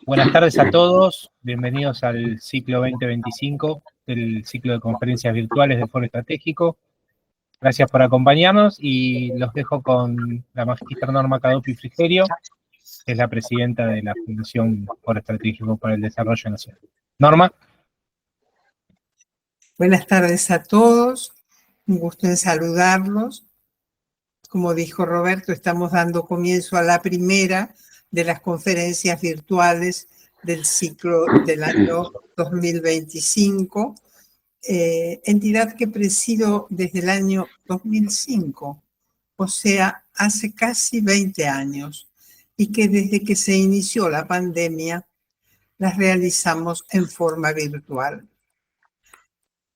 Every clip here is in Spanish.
Buenas tardes a todos, bienvenidos al ciclo 2025 del ciclo de conferencias virtuales del Foro Estratégico. Gracias por acompañarnos y los dejo con la magíster Norma Cadopi Frigerio, que es la presidenta de la Fundación Foro Estratégico para el Desarrollo Nacional. Norma. Buenas tardes a todos, un gusto en saludarlos. Como dijo Roberto, estamos dando comienzo a la primera de las conferencias virtuales del ciclo del año 2025, entidad que presido desde el año 2005, o sea, hace casi 20 años, y que desde que se inició la pandemia las realizamos en forma virtual.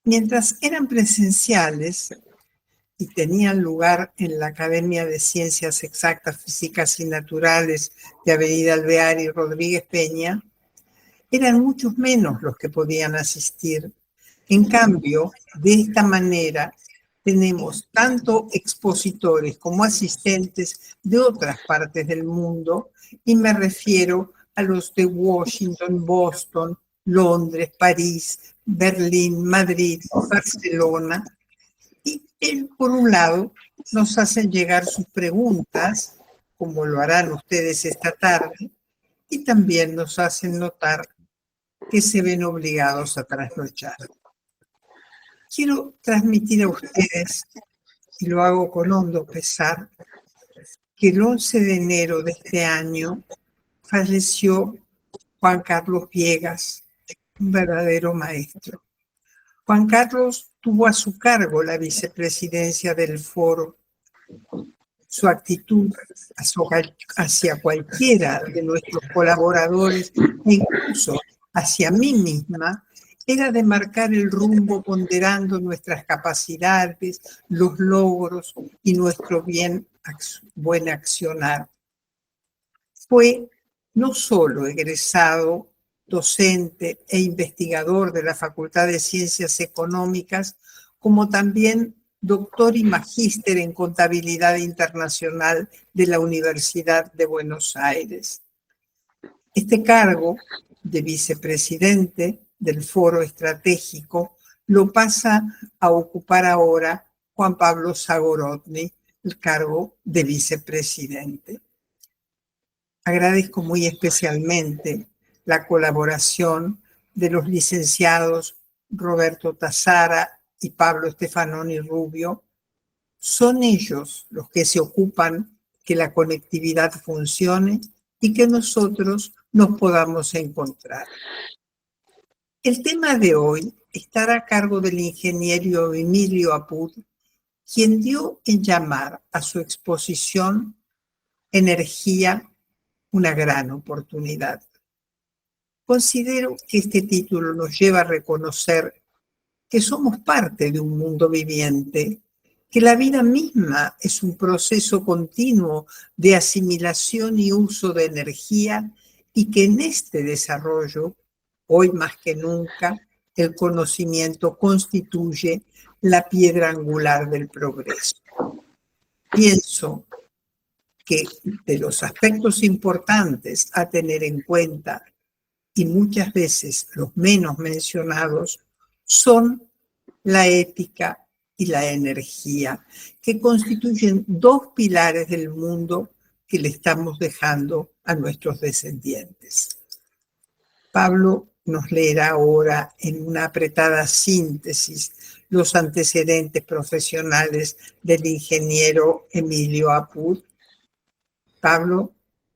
Mientras eran presenciales y tenían lugar en la Academia de Ciencias Exactas, Físicas y Naturales de Avenida Alvear y Rodríguez Peña, eran muchos menos los que podían asistir. En cambio, de esta manera, tenemos tanto expositores como asistentes de otras partes del mundo, y me refiero a los de Washington, Boston, Londres, París, Berlín, Madrid, Barcelona. Y por un lado, nos hacen llegar sus preguntas, como lo harán ustedes esta tarde, y también nos hacen notar que se ven obligados a trasnochar. Quiero transmitir a ustedes, y lo hago con hondo pesar, que el 11 de enero de este año falleció Juan Carlos Viegas, un verdadero maestro. Juan Carlos tuvo a su cargo la vicepresidencia del foro. Su actitud hacia cualquiera de nuestros colaboradores, e incluso hacia mí misma, era de marcar el rumbo ponderando nuestras capacidades, los logros y nuestro buen accionar. Fue no solo egresado, docente e investigador de la Facultad de Ciencias Económicas, como también doctor y magíster en Contabilidad Internacional de la Universidad de Buenos Aires. Este cargo de vicepresidente del Foro Estratégico lo pasa a ocupar ahora Juan Pablo Zagorodny, el cargo de vicepresidente. Agradezco muy especialmente la colaboración de los licenciados Roberto Tazara y Pablo Stefanoni Rubio. Son ellos los que se ocupan que la conectividad funcione y que nosotros nos podamos encontrar. El tema de hoy estará a cargo del ingeniero Emilio Apud, quien dio en llamar a su exposición Energía, una gran oportunidad. Considero que este título nos lleva a reconocer que somos parte de un mundo viviente, que la vida misma es un proceso continuo de asimilación y uso de energía, y que en este desarrollo, hoy más que nunca, el conocimiento constituye la piedra angular del progreso. Pienso que de los aspectos importantes a tener en cuenta, y muchas veces los menos mencionados, son la ética y la energía, que constituyen dos pilares del mundo que le estamos dejando a nuestros descendientes. Pablo nos leerá ahora en una apretada síntesis los antecedentes profesionales del ingeniero Emilio Apud. Pablo,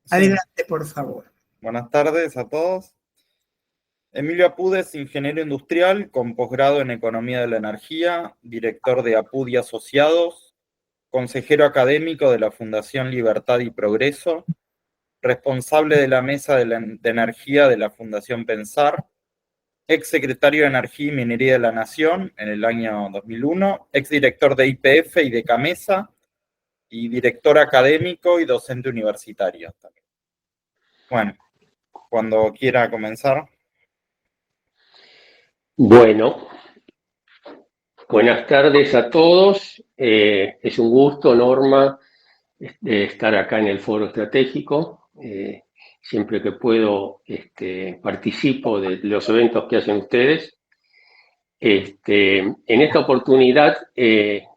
adelante, por favor. Buenas tardes a todos. Emilio Apud es ingeniero industrial con posgrado en Economía de la Energía, director de Apud y Asociados, consejero académico de la Fundación Libertad y Progreso, responsable de la Mesa de Energía de la Fundación Pensar, exsecretario de Energía y Minería de la Nación en el año 2001, exdirector de YPF y de CAMESA, y director académico y docente universitario también. Bueno, cuando quiera comenzar. Bueno, buenas tardes a todos. Es un gusto, Norma, estar acá en el Foro Estratégico. siempre que puedo participo de los eventos que hacen ustedes. En esta oportunidad,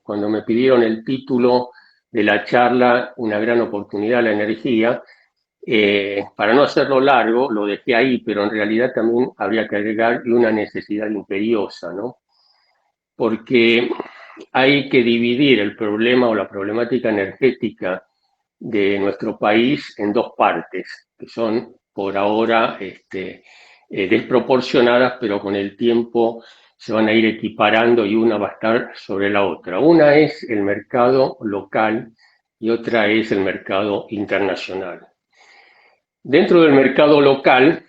cuando me pidieron el título de la charla, una gran oportunidad, la energía, para no hacerlo largo, lo dejé ahí, pero en realidad también habría que agregar una necesidad imperiosa, ¿no? Porque hay que dividir el problema o la problemática energética de nuestro país en dos partes, que son por ahora desproporcionadas, pero con el tiempo se van a ir equiparando y una va a estar sobre la otra. Una es el mercado local y otra es el mercado internacional. Dentro del mercado local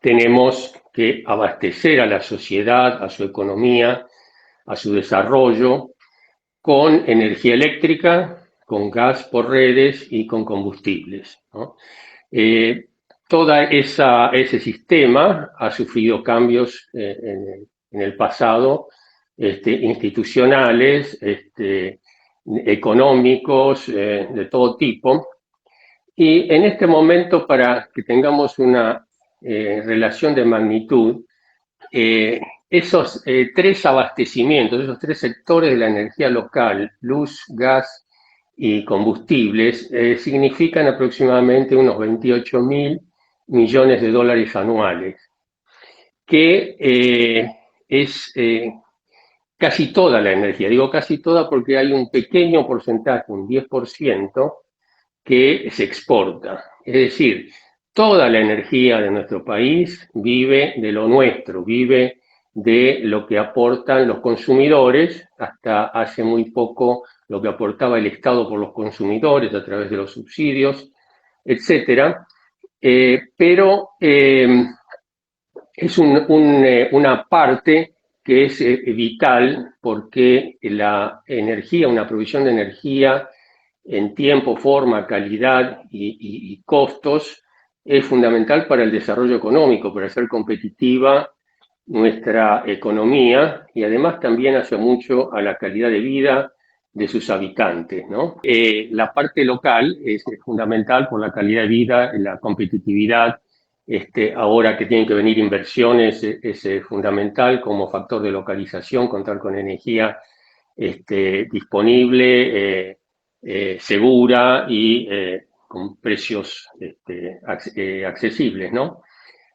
tenemos que abastecer a la sociedad, a su economía, a su desarrollo, con energía eléctrica, con gas por redes y con combustibles, ¿no? Todo ese sistema ha sufrido cambios en el pasado, institucionales, económicos, de todo tipo. Y en este momento, para que tengamos una relación de magnitud, esos tres abastecimientos, esos tres sectores de la energía local, luz, gas y combustibles, significan aproximadamente unos 28.000 millones de dólares anuales, que es casi toda la energía. Digo casi toda porque hay un pequeño porcentaje, un 10%, que se exporta. Es decir, toda la energía de nuestro país vive de lo nuestro, vive de lo que aportan los consumidores, hasta hace muy poco lo que aportaba el Estado por los consumidores a través de los subsidios, etcétera. Pero es una parte que es vital, porque la energía, una provisión de energía en tiempo, forma, calidad y costos, es fundamental para el desarrollo económico, para hacer competitiva nuestra economía, y además también hace mucho a la calidad de vida de sus habitantes, ¿no? La parte local es fundamental por la calidad de vida, la competitividad. Ahora que tienen que venir inversiones, es fundamental como factor de localización, contar con energía disponible, segura y con precios accesibles, ¿no?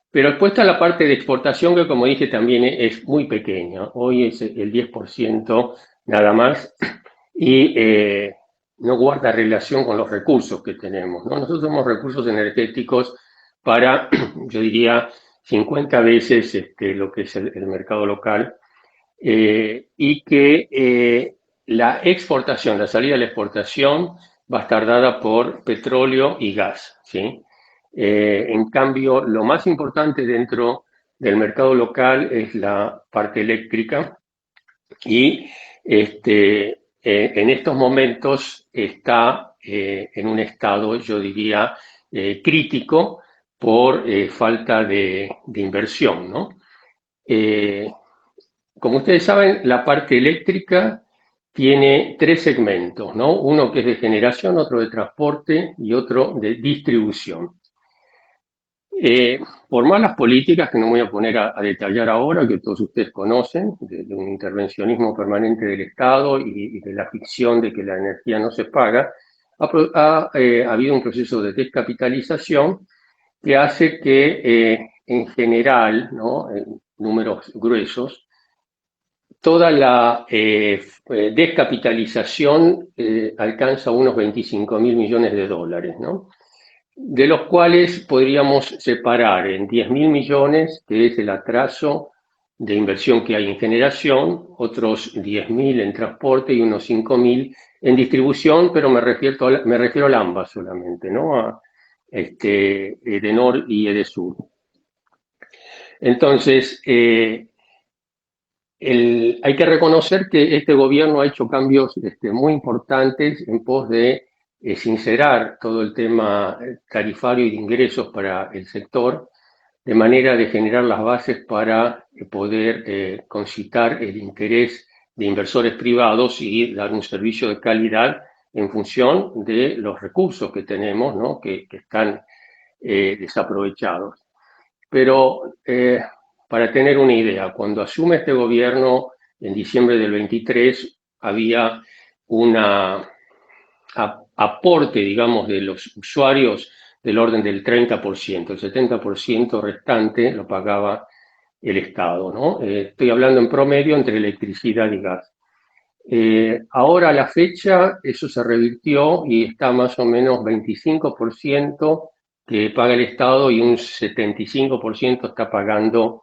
Pero después está la parte de exportación, que como dije también es muy pequeña. Hoy es el 10% nada más, y no guarda relación con los recursos que tenemos, ¿no? Nosotros tenemos recursos energéticos para, yo diría, 50 veces lo que es el mercado local, y que la exportación, la salida de la exportación va a estar dada por petróleo y gas, ¿sí? En cambio, lo más importante dentro del mercado local es la parte eléctrica, y en estos momentos está en un estado, yo diría, crítico por falta de inversión, ¿no? Como ustedes saben, la parte eléctrica tiene tres segmentos, ¿no? Uno que es de generación, otro de transporte y otro de distribución. Por malas políticas, que no me voy a poner a detallar ahora, que todos ustedes conocen, de un intervencionismo permanente del Estado y de la ficción de que la energía no se paga, ha habido un proceso de descapitalización que hace que, en general, ¿no?, en números gruesos, toda la descapitalización alcanza unos 25.000 millones de dólares, ¿no? De los cuales podríamos separar en 10.000 millones, que es el atraso de inversión que hay en generación, otros 10.000 en transporte y unos 5.000 en distribución, pero me refiero al AMBA solamente, ¿no? A Edenor y Edesur. Entonces, hay que reconocer que este gobierno ha hecho cambios muy importantes en pos de sincerar todo el tema tarifario y de ingresos para el sector, de manera de generar las bases para poder concitar el interés de inversores privados y dar un servicio de calidad en función de los recursos que tenemos, ¿no?, que están desaprovechados. Pero para tener una idea, cuando asume este gobierno en diciembre del 23, había un aporte, digamos, de los usuarios del orden del 30%. El 70% restante lo pagaba el Estado, ¿no? Estoy hablando en promedio entre electricidad y gas. Ahora a la fecha eso se revirtió y está más o menos 25% que paga el Estado y un 75% está pagando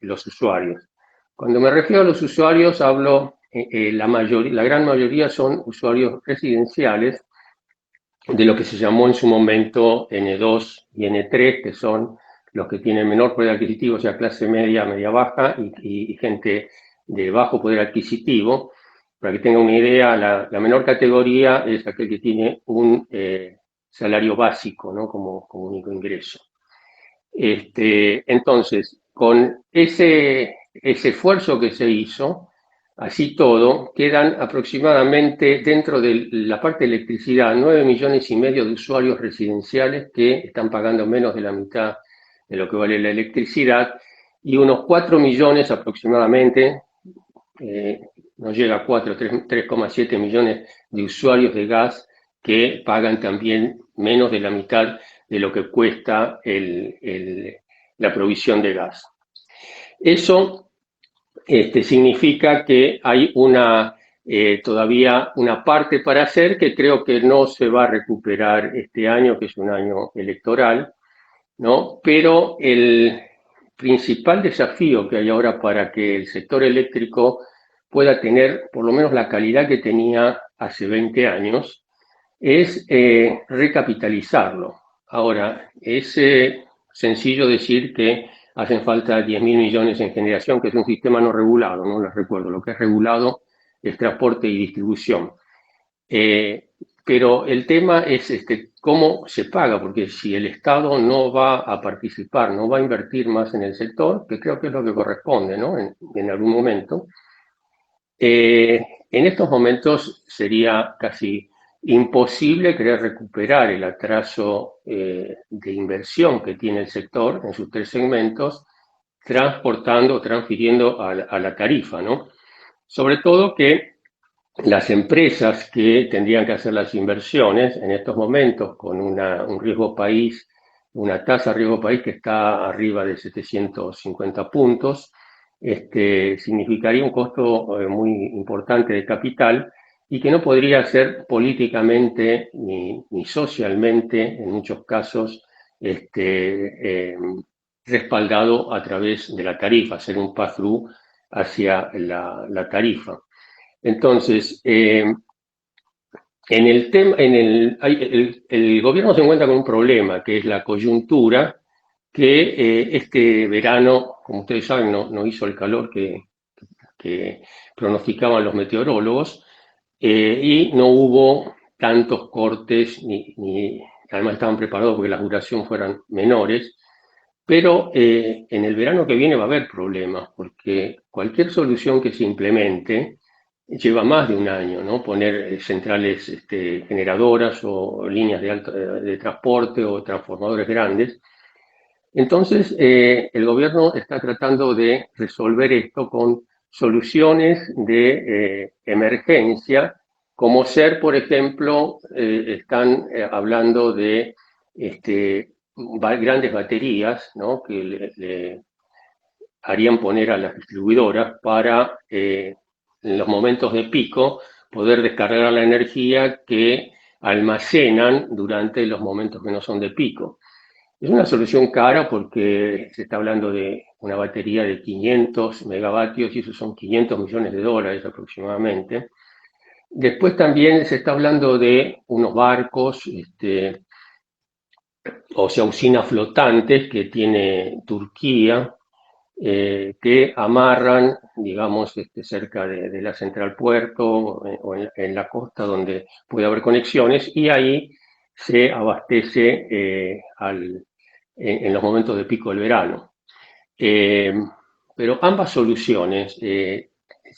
los usuarios. Cuando me refiero a los usuarios hablo, la gran mayoría son usuarios residenciales de lo que se llamó en su momento N2 y N3, que son los que tienen menor poder adquisitivo, o sea, clase media, media baja y gente de bajo poder adquisitivo. Para que tengan una idea, la menor categoría es aquel que tiene un salario básico, ¿no? como único ingreso. Entonces, con ese esfuerzo que se hizo, así todo, quedan aproximadamente dentro de la parte de electricidad 9,5 millones de usuarios residenciales que están pagando menos de la mitad de lo que vale la electricidad y unos 4 millones aproximadamente, no llega a 4, 3,7 millones de usuarios de gas que pagan también menos de la mitad de lo que cuesta la provisión de gas. Eso significa que hay todavía una parte para hacer que creo que no se va a recuperar este año, que es un año electoral, ¿no? Pero el principal desafío que hay ahora para que el sector eléctrico pueda tener por lo menos la calidad que tenía hace 20 años es recapitalizarlo. Ahora, es sencillo decir que hacen falta 10.000 millones en generación, que es un sistema no regulado, no les recuerdo. Lo que es regulado es transporte y distribución. Pero el tema es cómo se paga, porque si el Estado no va a participar, no va a invertir más en el sector, que creo que es lo que corresponde, ¿no? En algún momento, en estos momentos sería casi imposible querer recuperar el atraso de inversión que tiene el sector en sus 3 segmentos, transfiriendo a la tarifa, ¿no? Sobre todo que las empresas que tendrían que hacer las inversiones en estos momentos con un riesgo país, una tasa de riesgo país que está arriba de 750 puntos, significaría un costo muy importante de capital y que no podría ser políticamente ni socialmente, en muchos casos, respaldado a través de la tarifa, hacer un pass-through hacia la tarifa. Entonces, el gobierno se encuentra con un problema, que es la coyuntura, que este verano, como ustedes saben, no hizo el calor que pronosticaban los meteorólogos, y no hubo tantos cortes, además estaban preparados porque las duraciones fueran menores, pero en el verano que viene va a haber problemas, porque cualquier solución que se implemente lleva más de un año, ¿no? Poner centrales generadoras o líneas de transporte o transformadores grandes. Entonces, el gobierno está tratando de resolver esto con soluciones de emergencia, como ser, por ejemplo, están hablando de grandes baterías, ¿no? Que le harían poner a las distribuidoras para, en los momentos de pico, poder descargar la energía que almacenan durante los momentos que no son de pico. Es una solución cara porque se está hablando de una batería de 500 megavatios y eso son 500 millones de dólares aproximadamente. Después también se está hablando de unos barcos, o sea, usinas flotantes que tiene Turquía, que amarran, digamos, cerca de la central puerto o en la costa donde puede haber conexiones y ahí se abastece en los momentos de pico del verano. Pero ambas soluciones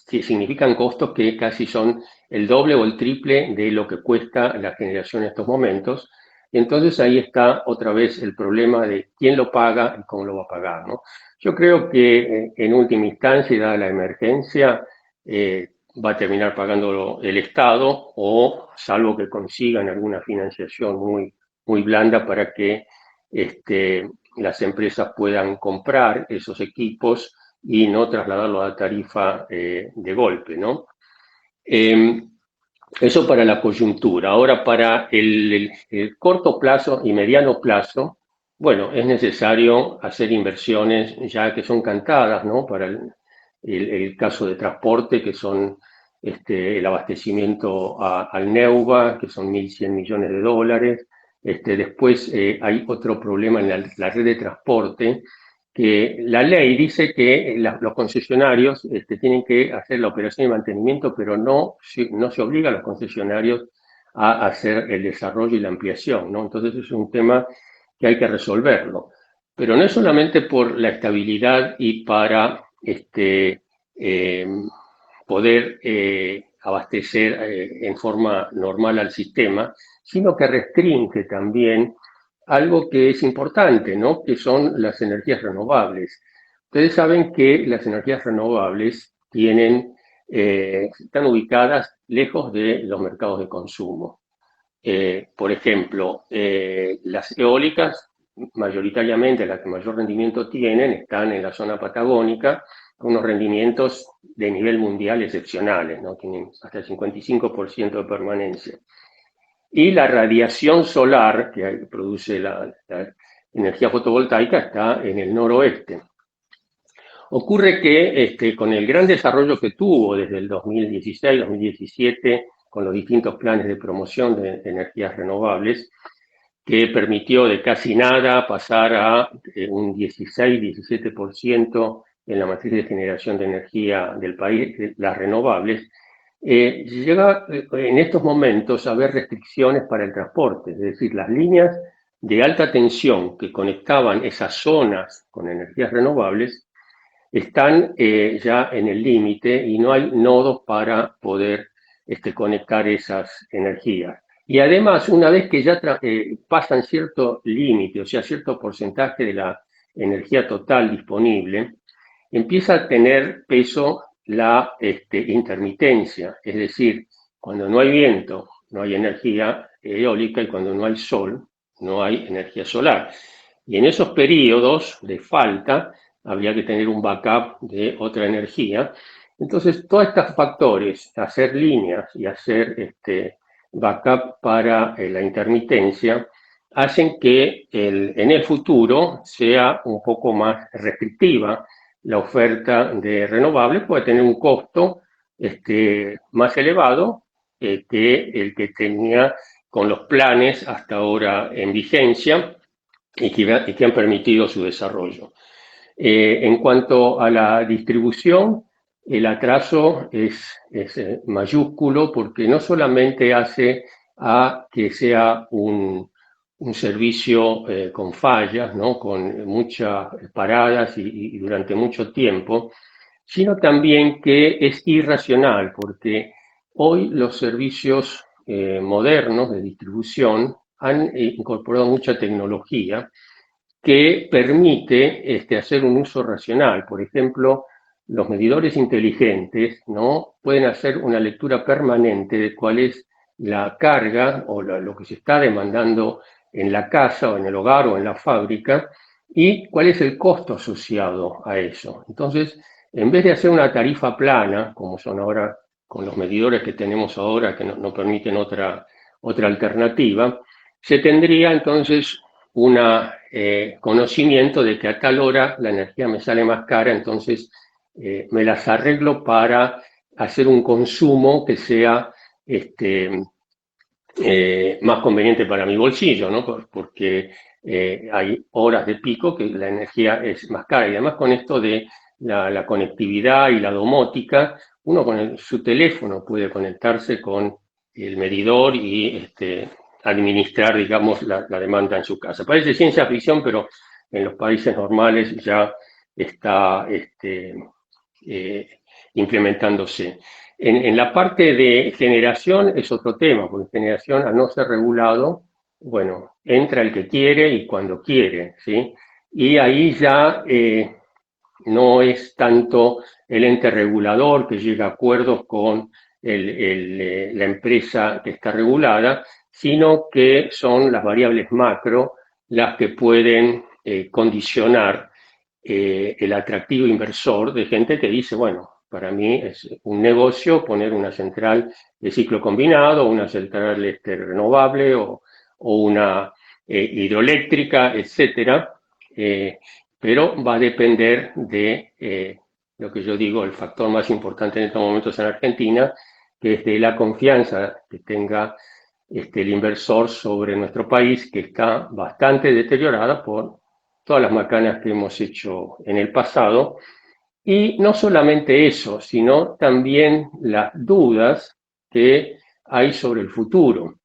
significan costos que casi son el doble o el triple de lo que cuesta la generación en estos momentos. Y entonces ahí está otra vez el problema de quién lo paga y cómo lo va a pagar, ¿no? Yo creo que en última instancia, dada la emergencia, va a terminar pagándolo el Estado, o salvo que consigan alguna financiación muy blanda para que las empresas puedan comprar esos equipos y no trasladarlo a la tarifa de golpe, ¿no? Eso para la coyuntura. Ahora, para el corto plazo y mediano plazo, bueno, es necesario hacer inversiones ya que son cantadas, ¿no? Para el caso de transporte, que son el abastecimiento al Neuva, que son 1.100 millones de dólares. Después hay otro problema en la red de transporte, que la ley dice que los concesionarios tienen que hacer la operación y mantenimiento, pero no se obliga a los concesionarios a hacer el desarrollo y la ampliación, ¿no? Entonces es un tema que hay que resolverlo. Pero no es solamente por la estabilidad y para poder abastecer en forma normal al sistema, sino que restringe también algo que es importante, ¿no? Que son las energías renovables. Ustedes saben que las energías renovables están ubicadas lejos de los mercados de consumo. Por ejemplo, las eólicas, mayoritariamente las que mayor rendimiento tienen, están en la zona patagónica, con unos rendimientos de nivel mundial excepcionales, ¿no? Tienen hasta el 55% de permanencia. Y la radiación solar que produce la energía fotovoltaica está en el noroeste. Ocurre que con el gran desarrollo que tuvo desde el 2016-2017, con los distintos planes de promoción de energías renovables, que permitió de casi nada pasar a un 16-17% en la matriz de generación de energía del país, las renovables, llega en estos momentos a haber restricciones para el transporte, es decir, las líneas de alta tensión que conectaban esas zonas con energías renovables están ya en el límite y no hay nodos para poder conectar esas energías. Y además, una vez que ya pasan cierto límite, o sea, cierto porcentaje de la energía total disponible, empieza a tener peso la intermitencia, es decir, cuando no hay viento, no hay energía eólica, y cuando no hay sol, no hay energía solar. Y en esos periodos de falta habría que tener un backup de otra energía. Entonces, todos estos factores, hacer líneas y hacer backup para la intermitencia, hacen que en el futuro sea un poco más restrictiva la oferta de renovables, puede tener un costo más elevado que el que tenía con los planes hasta ahora en vigencia y que han permitido su desarrollo. En cuanto a la distribución, el atraso es mayúsculo, porque no solamente hace a que sea un servicio con fallas, ¿no? Con muchas paradas y durante mucho tiempo, sino también que es irracional, porque hoy los servicios modernos de distribución han incorporado mucha tecnología que permite hacer un uso racional. Por ejemplo, los medidores inteligentes, ¿no? Pueden hacer una lectura permanente de cuál es la carga o lo que se está demandando en la casa o en el hogar o en la fábrica, y cuál es el costo asociado a eso. Entonces, en vez de hacer una tarifa plana, como son ahora con los medidores que tenemos ahora, que no permiten otra alternativa, se tendría entonces un conocimiento de que a tal hora la energía me sale más cara, entonces me las arreglo para hacer un consumo que sea más conveniente para mi bolsillo, ¿no? Porque hay horas de pico que la energía es más cara. Y además, con esto de la conectividad y la domótica, uno con su teléfono puede conectarse con el medidor y administrar, digamos, la demanda en su casa. Parece ciencia ficción, pero en los países normales ya está implementándose. En la parte de generación es otro tema, porque generación, al no ser regulado, bueno, entra el que quiere y cuando quiere, ¿sí? Y ahí ya no es tanto el ente regulador que llega a acuerdos con la empresa que está regulada, sino que son las variables macro las que pueden condicionar el atractivo inversor de gente que dice, bueno, para mí es un negocio poner una central de ciclo combinado, una central renovable o una hidroeléctrica, etcétera, pero va a depender de lo que yo digo, el factor más importante en estos momentos en Argentina, que es de la confianza que tenga el inversor sobre nuestro país, que está bastante deteriorada por todas las macanas que hemos hecho en el pasado. Y no solamente eso, sino también las dudas que hay sobre el futuro.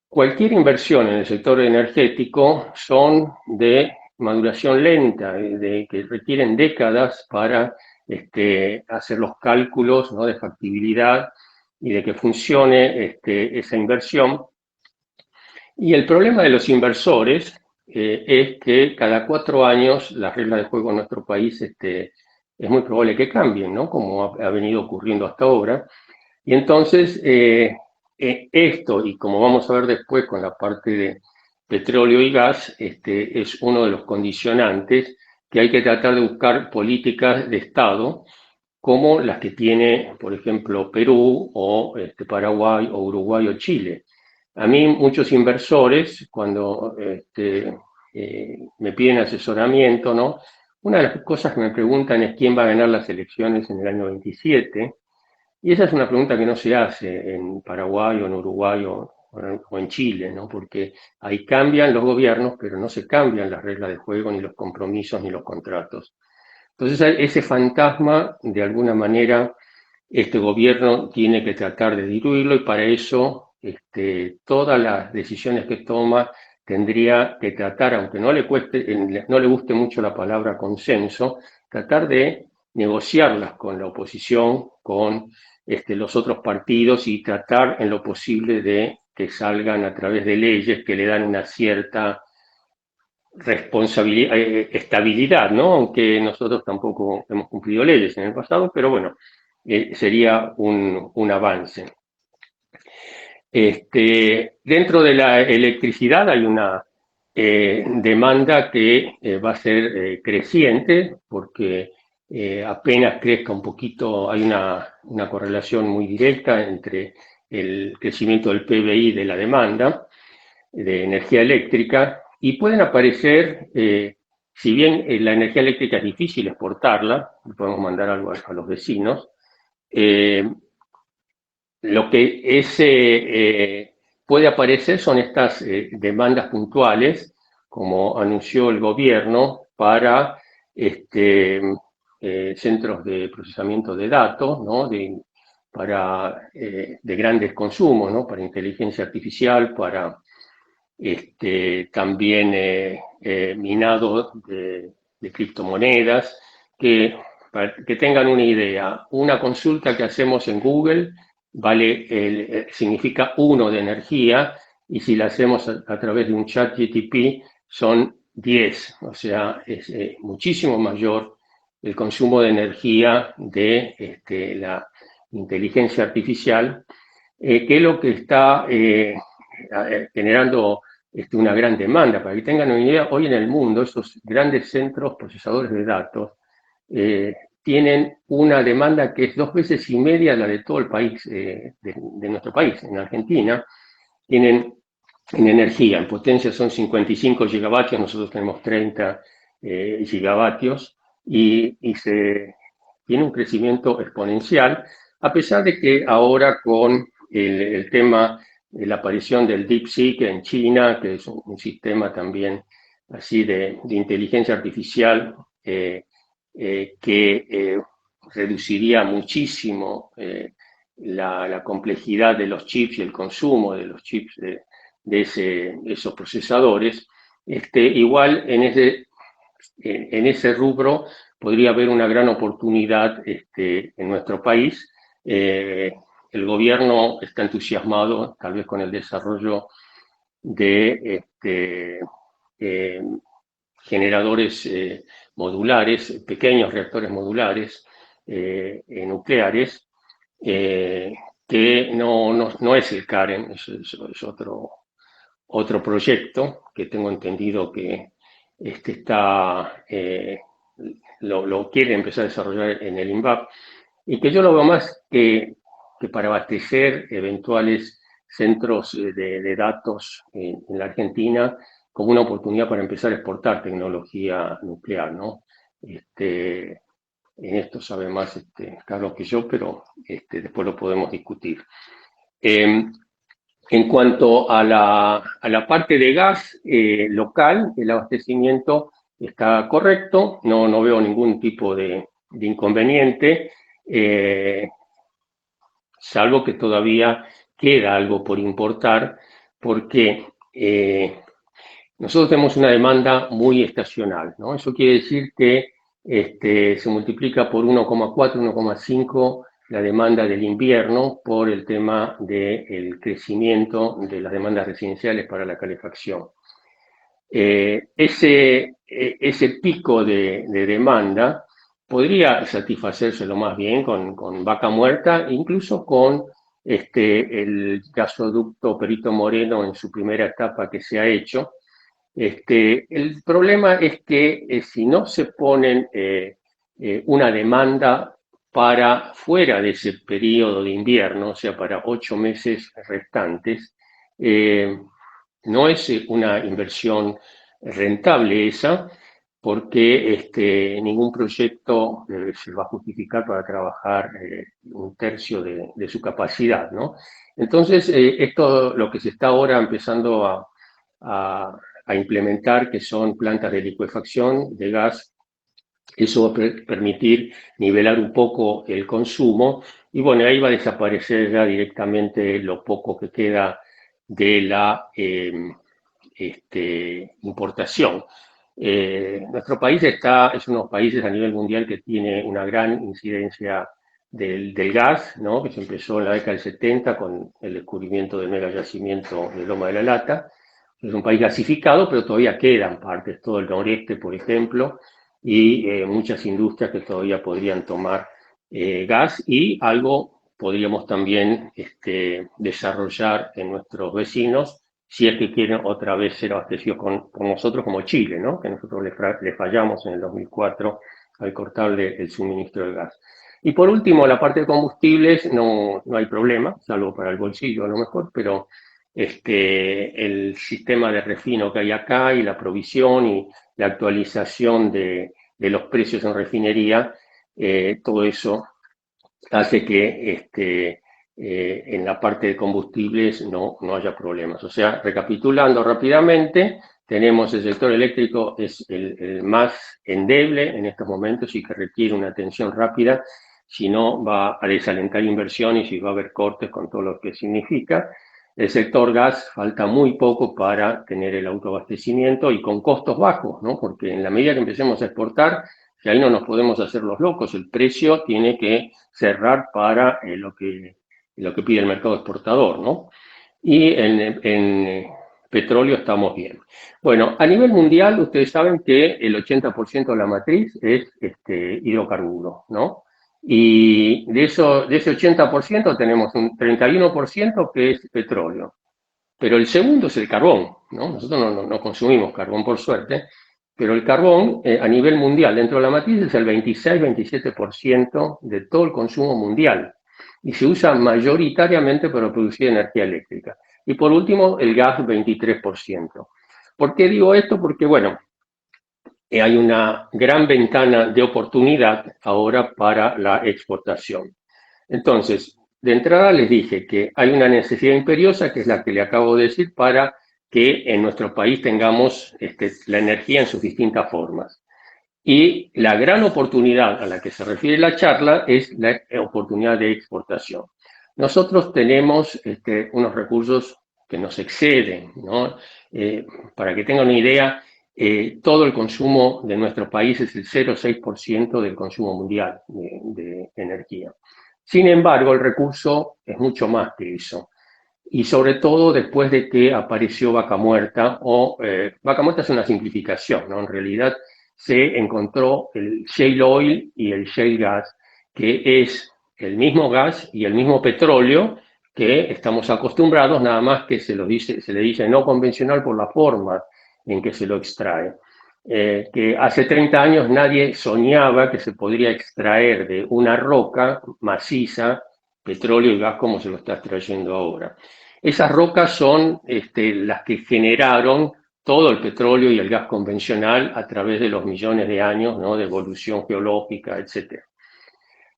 Cualquier inversión en el sector energético son de maduración lenta, que requieren décadas para hacer los cálculos, ¿no?, de factibilidad y de que funcione esa inversión. Y el problema de los inversores es que cada 4 años las reglas de juego en nuestro país es muy probable que cambien, ¿no?, como ha venido ocurriendo hasta ahora. Y entonces esto, y como vamos a ver después con la parte de petróleo y gas, es uno de los condicionantes que hay que tratar de buscar políticas de Estado como las que tiene, por ejemplo, Perú o Paraguay o Uruguay o Chile. A mí muchos inversores, cuando me piden asesoramiento, ¿no?, una de las cosas que me preguntan es quién va a ganar las elecciones en el año 27, y esa es una pregunta que no se hace en Paraguay o en Uruguay o en Chile, ¿no?, porque ahí cambian los gobiernos, pero no se cambian las reglas de juego, ni los compromisos, ni los contratos. Entonces, ese fantasma, de alguna manera, este gobierno tiene que tratar de diluirlo y para eso todas las decisiones que toma tendría que tratar, aunque no le guste mucho la palabra consenso, tratar de negociarlas con la oposición, con los otros partidos y tratar en lo posible de que salgan a través de leyes que le dan una cierta responsabilidad, estabilidad, ¿no? Aunque nosotros tampoco hemos cumplido leyes en el pasado, pero bueno, sería un avance. Dentro de la electricidad hay una demanda que va a ser creciente porque apenas crezca un poquito, hay una correlación muy directa entre el crecimiento del PBI de la demanda de energía eléctrica y pueden aparecer, si bien la energía eléctrica es difícil exportarla, podemos mandar algo a los vecinos, lo que puede aparecer son estas demandas puntuales, como anunció el gobierno, para centros de procesamiento de datos, ¿no?, de grandes consumos, ¿no?, para inteligencia artificial, para también minado de criptomonedas, para que tengan una idea, una consulta que hacemos en Google significa 1 de energía, y si la hacemos a través de un chat GTP son 10, o sea, es muchísimo mayor el consumo de energía de la inteligencia artificial, que es lo que está generando una gran demanda. Para que tengan una idea, hoy en el mundo esos grandes centros procesadores de datos tienen una demanda que es 2,5 veces la de todo el país, de nuestro país. En Argentina tienen en energía, en potencia son 55 gigavatios, nosotros tenemos 30 gigavatios, y se tiene un crecimiento exponencial, a pesar de que ahora con el tema de la aparición del DeepSeek en China, que es un sistema también así de inteligencia artificial que reduciría muchísimo la complejidad de los chips y el consumo de los chips de esos procesadores, igual en ese rubro podría haber una gran oportunidad en nuestro país. El gobierno está entusiasmado tal vez con el desarrollo de generadores modulares, pequeños reactores modulares nucleares, que no es el CAREN, es otro proyecto que tengo entendido que lo quiere empezar a desarrollar en el INVAP, y que yo lo veo más que para abastecer eventuales centros de datos en la Argentina como una oportunidad para empezar a exportar tecnología nuclear, ¿no? En esto sabe más Carlos que yo, pero después lo podemos discutir. En cuanto a la parte de gas local, el abastecimiento está correcto, no veo ningún tipo de inconveniente, salvo que todavía queda algo por importar, porque nosotros tenemos una demanda muy estacional, ¿no? Eso quiere decir que se multiplica por 1,4, 1,5 la demanda del invierno por el tema del crecimiento de las demandas residenciales para la calefacción. Ese pico de demanda podría satisfacérselo más bien con vaca muerta, incluso con el gasoducto Perito Moreno en su primera etapa que se ha hecho. El problema es que si no se ponen una demanda para fuera de ese periodo de invierno, o sea, para 8 meses restantes, no es una inversión rentable esa, porque ningún proyecto se va a justificar para trabajar un tercio de su capacidad, ¿no? Entonces, esto lo que se está ahora empezando a implementar, que son plantas de licuefacción de gas. Eso va a permitir nivelar un poco el consumo y bueno, ahí va a desaparecer ya directamente lo poco que queda de la importación. Nuestro país es uno de los países a nivel mundial que tiene una gran incidencia del gas, ¿no? Que se empezó en la década del 70 con el descubrimiento del mega yacimiento de Loma de la Lata. Es un país gasificado, pero todavía quedan partes, todo el noreste, por ejemplo, y muchas industrias que todavía podrían tomar gas, y algo podríamos también desarrollar en nuestros vecinos si es que quieren otra vez ser abastecidos con nosotros, como Chile, ¿no? Que nosotros le fallamos en el 2004 al cortarle el suministro de gas. Y por último, la parte de combustibles no hay problema, salvo para el bolsillo a lo mejor, pero el sistema de refino que hay acá y la provisión y la actualización de los precios en refinería, todo eso hace que en la parte de combustibles no haya problemas. O sea, recapitulando rápidamente, tenemos el sector eléctrico es el más endeble en estos momentos y que requiere una atención rápida, si no va a desalentar inversiones y va a haber cortes con todo lo que significa. El sector gas falta muy poco para tener el autoabastecimiento y con costos bajos, ¿no? Porque en la medida que empecemos a exportar, que ahí no nos podemos hacer los locos, el precio tiene que cerrar para lo que pide el mercado exportador, ¿no? Y en petróleo estamos bien. Bueno, a nivel mundial, ustedes saben que el 80% de la matriz es hidrocarburo, ¿no? Y de ese 80% tenemos un 31% que es petróleo. Pero el segundo es el carbón, ¿no? Nosotros no consumimos carbón, por suerte, pero el carbón a nivel mundial, dentro de la matriz, es el 26-27% de todo el consumo mundial y se usa mayoritariamente para producir energía eléctrica. Y por último, el gas, 23%. ¿Por qué digo esto? Porque, bueno, hay una gran ventana de oportunidad ahora para la exportación. Entonces, de entrada les dije que hay una necesidad imperiosa, que es la que le acabo de decir, para que en nuestro país tengamos la energía en sus distintas formas. Y la gran oportunidad a la que se refiere la charla es la oportunidad de exportación. Nosotros tenemos unos recursos que nos exceden, ¿no? Para que tengan una idea, todo el consumo de nuestro país es el 0,6% del consumo mundial de energía. Sin embargo, el recurso es mucho más que eso. y sobre todo después de que apareció Vaca Muerta, Vaca Muerta es una simplificación, ¿no? En realidad se encontró el shale oil y el shale gas, que es el mismo gas y el mismo petróleo que estamos acostumbrados, nada más que se le dice no convencional por la forma en que se lo extrae. Que hace 30 años nadie soñaba que se podría extraer de una roca maciza petróleo y gas como se lo está extrayendo ahora. Esas rocas son las que generaron todo el petróleo y el gas convencional a través de los millones de años, ¿no? De evolución geológica, etc.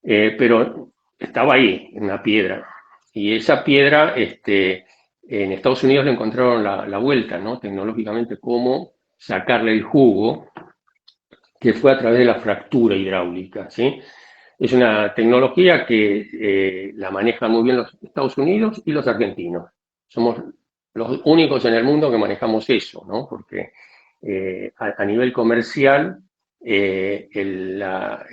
Pero estaba ahí, en una piedra. Y esa piedra, en Estados Unidos le encontraron la vuelta, ¿no? Tecnológicamente, cómo sacarle el jugo, que fue a través de la fractura hidráulica, ¿sí? Es una tecnología que la manejan muy bien los Estados Unidos y los argentinos. Somos los únicos en el mundo que manejamos eso, ¿no? Porque a nivel comercial, el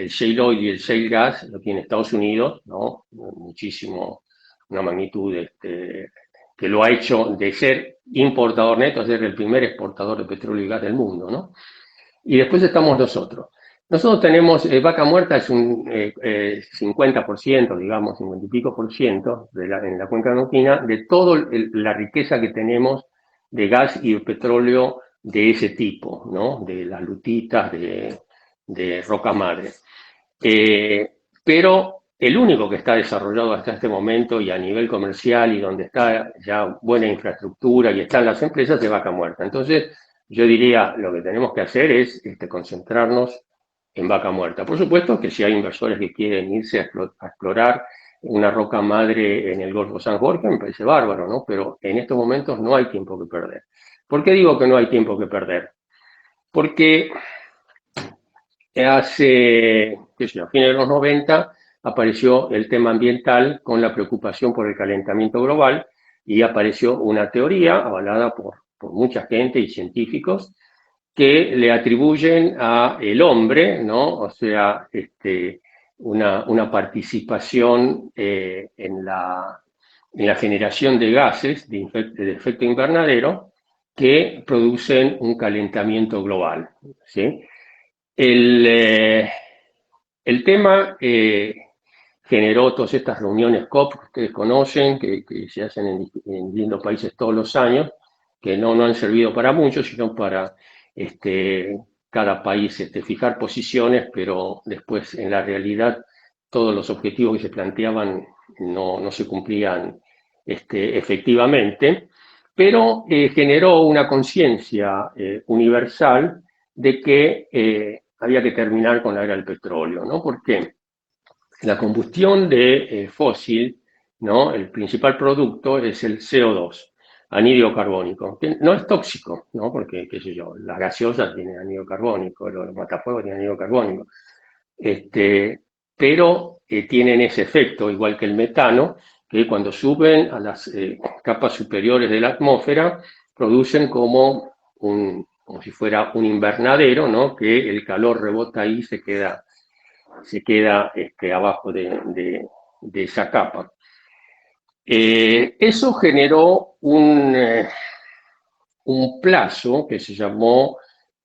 shale oil y el shale gas lo tiene Estados Unidos, ¿no? Muchísimo, una magnitud que lo ha hecho de ser importador neto a ser el primer exportador de petróleo y gas del mundo, ¿no? Y después estamos nosotros. Nosotros tenemos, Vaca Muerta es un 50%, digamos, 50 y pico por ciento en la cuenca neuquina de toda la riqueza que tenemos de gas y petróleo de ese tipo, ¿no? De las lutitas, de roca madre. Pero el único que está desarrollado hasta este momento y a nivel comercial y donde está ya buena infraestructura y están las empresas es Vaca Muerta. Entonces, yo diría, lo que tenemos que hacer es concentrarnos en Vaca Muerta. Por supuesto que si hay inversores que quieren irse a explorar una roca madre en el Golfo San Jorge, me parece bárbaro, ¿no? Pero en estos momentos no hay tiempo que perder. ¿Por qué digo que no hay tiempo que perder? Porque hace, qué sé yo, a fines de los 90 apareció el tema ambiental con la preocupación por el calentamiento global y apareció una teoría avalada por mucha gente y científicos que le atribuyen a el hombre, ¿no? O sea, una participación en la generación de gases de efecto invernadero que producen un calentamiento global, ¿sí? El tema generó todas estas reuniones COP que ustedes conocen, que se hacen en distintos países todos los años, que no han servido para mucho, sino para cada país fijar posiciones, pero después en la realidad todos los objetivos que se planteaban no se cumplían efectivamente, pero generó una conciencia universal de que había que terminar con la era del petróleo, ¿no? Porque la combustión de fósil, ¿no? El principal producto es el CO2, anhídrido carbónico, que no es tóxico, ¿no? Porque, qué sé yo, las gaseosas tienen anhídrido carbónico, los matafuegos tienen anhídrido carbónico, pero tienen ese efecto, igual que el metano, que cuando suben a las capas superiores de la atmósfera, producen como si fuera un invernadero, ¿no? Que el calor rebota ahí y se queda abajo de esa capa. Eso generó un plazo que se llamó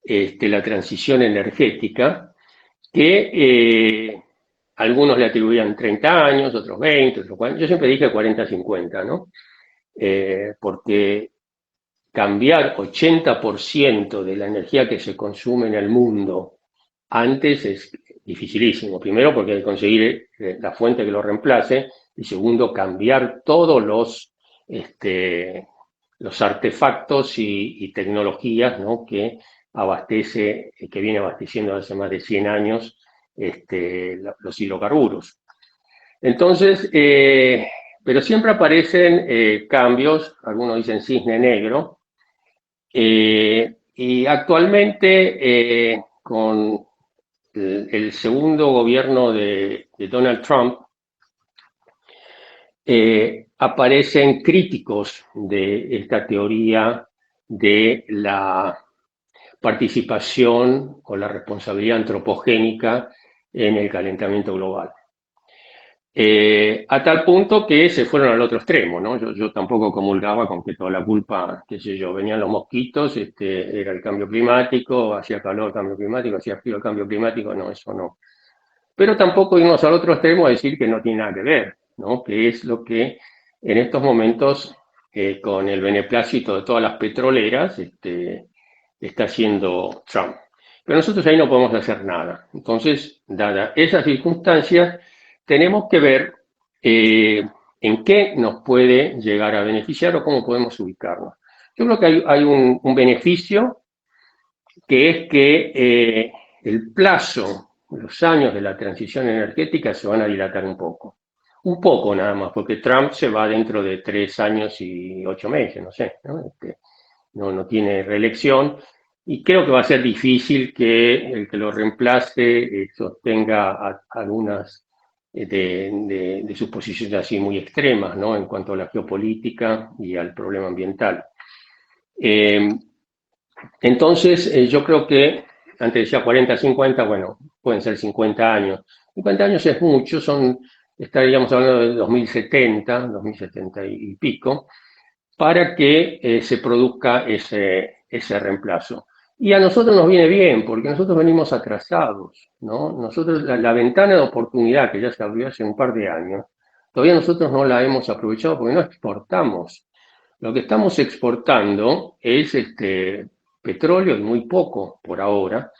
la transición energética, que algunos le atribuían 30 años, otros 20, otros 40. Yo siempre dije 40, 50, ¿no? Porque cambiar 80% de la energía que se consume en el mundo antes es dificilísimo. Primero porque hay que conseguir la fuente que lo reemplace, y segundo, cambiar todos los artefactos y tecnologías, ¿no? que viene abasteciendo hace más de 100 años los hidrocarburos. Entonces, pero siempre aparecen cambios, algunos dicen cisne negro, y actualmente con el segundo gobierno de Donald Trump, aparecen críticos de esta teoría de la participación o la responsabilidad antropogénica en el calentamiento global. A tal punto que se fueron al otro extremo, ¿no? Yo tampoco comulgaba con que toda la culpa, qué sé yo, venían los mosquitos, era el cambio climático, hacía calor, cambio climático, hacía frío, el cambio climático, no, eso no. Pero tampoco irnos al otro extremo a decir que no tiene nada que ver, ¿no? Que es lo que en estos momentos, con el beneplácito de todas las petroleras, está haciendo Trump. Pero nosotros ahí no podemos hacer nada. Entonces, dadas esas circunstancias, tenemos que ver en qué nos puede llegar a beneficiar o cómo podemos ubicarnos. Yo creo que hay un beneficio que es que el plazo, los años de la transición energética se van a dilatar un poco. Un poco nada más, porque Trump se va dentro de 3 años y 8 meses, no sé, ¿no? No tiene reelección y creo que va a ser difícil que el que lo reemplace sostenga algunas de sus posiciones así muy extremas, ¿no? En cuanto a la geopolítica y al problema ambiental. Entonces, yo creo que, antes decía 40, 50, bueno, pueden ser 50 años. 50 años es mucho, estaríamos hablando de 2070 y pico, para que se produzca ese reemplazo. Y a nosotros nos viene bien, porque nosotros venimos atrasados, ¿no? Nosotros, la ventana de oportunidad que ya se abrió hace un par de años, todavía nosotros no la hemos aprovechado porque no exportamos. Lo que estamos exportando es petróleo y muy poco por ahora.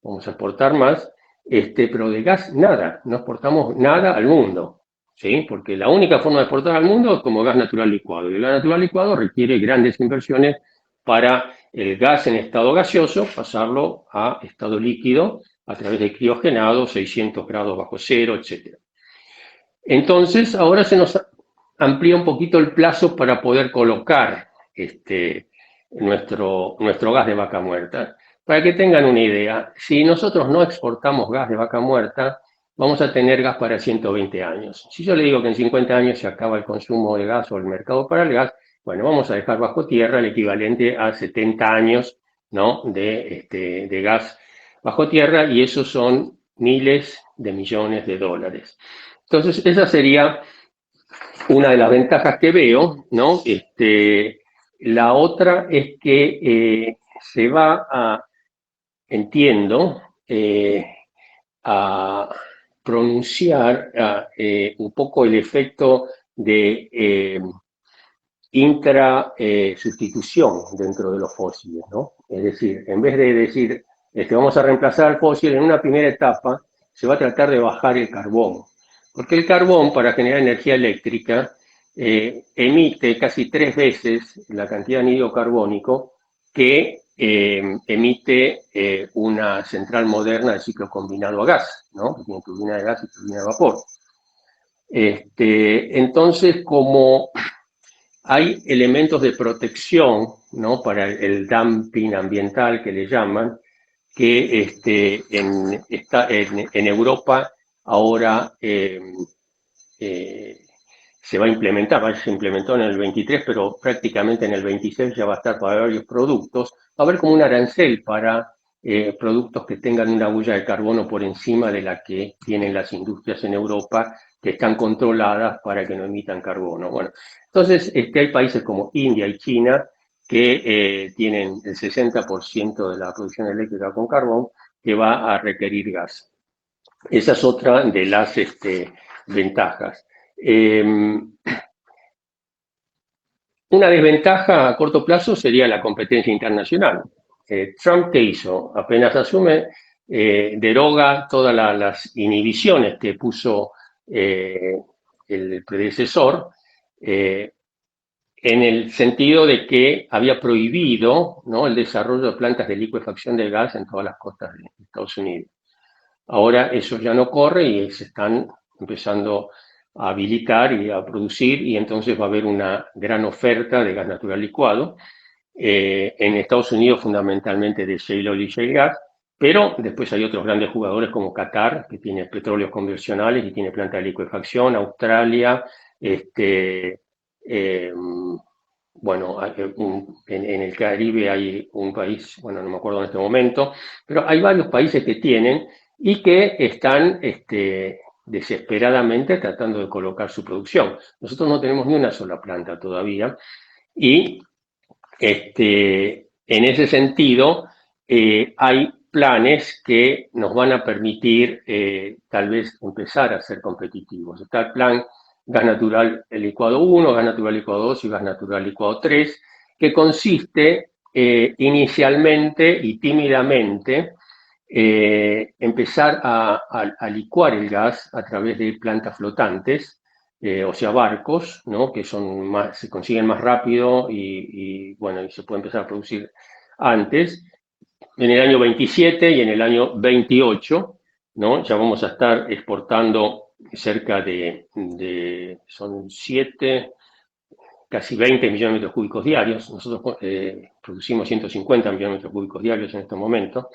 Vamos a exportar más, pero de gas nada, no exportamos nada al mundo, ¿sí? Porque la única forma de exportar al mundo es como gas natural licuado. Y el gas natural licuado requiere grandes inversiones para el gas en estado gaseoso, pasarlo a estado líquido a través de criogenado, 600 grados bajo cero, etc. Entonces, ahora se nos amplía un poquito el plazo para poder colocar nuestro gas de vaca muerta. Para que tengan una idea, si nosotros no exportamos gas de vaca muerta, vamos a tener gas para 120 años. Si yo le digo que en 50 años se acaba el consumo de gas o el mercado para el gas, bueno, vamos a dejar bajo tierra el equivalente a 70 años, ¿no? de gas bajo tierra, y esos son miles de millones de dólares. Entonces, esa sería una de las ventajas que veo, ¿no? La otra es que se va a, entiendo, a pronunciar un poco el efecto de sustitución dentro de los fósiles, ¿no? Es decir, en vez de decir vamos a reemplazar al fósil, en una primera etapa se va a tratar de bajar el carbón. Porque el carbón, para generar energía eléctrica, emite casi 3 veces la cantidad de anhídrido carbónico que emite una central moderna de ciclo combinado a gas, ¿no? Que tiene turbina de gas y turbina de vapor. Entonces, como hay elementos de protección, ¿no? Para el dumping ambiental que le llaman, que en Europa ahora se va a implementar, se implementó en el 23, pero prácticamente en el 26 ya va a estar para varios productos. Va a haber como un arancel para productos que tengan una huella de carbono por encima de la que tienen las industrias en Europa, que están controladas para que no emitan carbono. Bueno, entonces hay países como India y China que tienen el 60% de la producción eléctrica con carbón, que va a requerir gas. Esa es otra de las ventajas. Una desventaja a corto plazo sería la competencia internacional. Trump, ¿qué hizo? Apenas asume, deroga todas las inhibiciones que puso el predecesor, en el sentido de que había prohibido, ¿no?, el desarrollo de plantas de licuefacción del gas en todas las costas de Estados Unidos. Ahora eso ya no corre y se están empezando a habilitar y a producir, y entonces va a haber una gran oferta de gas natural licuado. En Estados Unidos fundamentalmente de shale oil y shale gas, pero después hay otros grandes jugadores como Qatar, que tiene petróleos convencionales y tiene planta de licuefacción, Australia, bueno, en el Caribe hay un país, bueno, no me acuerdo en este momento, pero hay varios países que tienen y que están desesperadamente tratando de colocar su producción. Nosotros no tenemos ni una sola planta todavía y en ese sentido hay planes que nos van a permitir tal vez empezar a ser competitivos. Está el plan gas natural licuado 1, gas natural licuado 2 y gas natural licuado 3, que consiste inicialmente y tímidamente empezar a licuar el gas a través de plantas flotantes, o sea, barcos, ¿no? Que son más, se consiguen más rápido y bueno, y se puede empezar a producir antes. En el año 27 y en el año 28, ¿no? Ya vamos a estar exportando cerca son 7, casi 20 millones de metros cúbicos diarios. Nosotros producimos 150 millones de metros cúbicos diarios en este momento.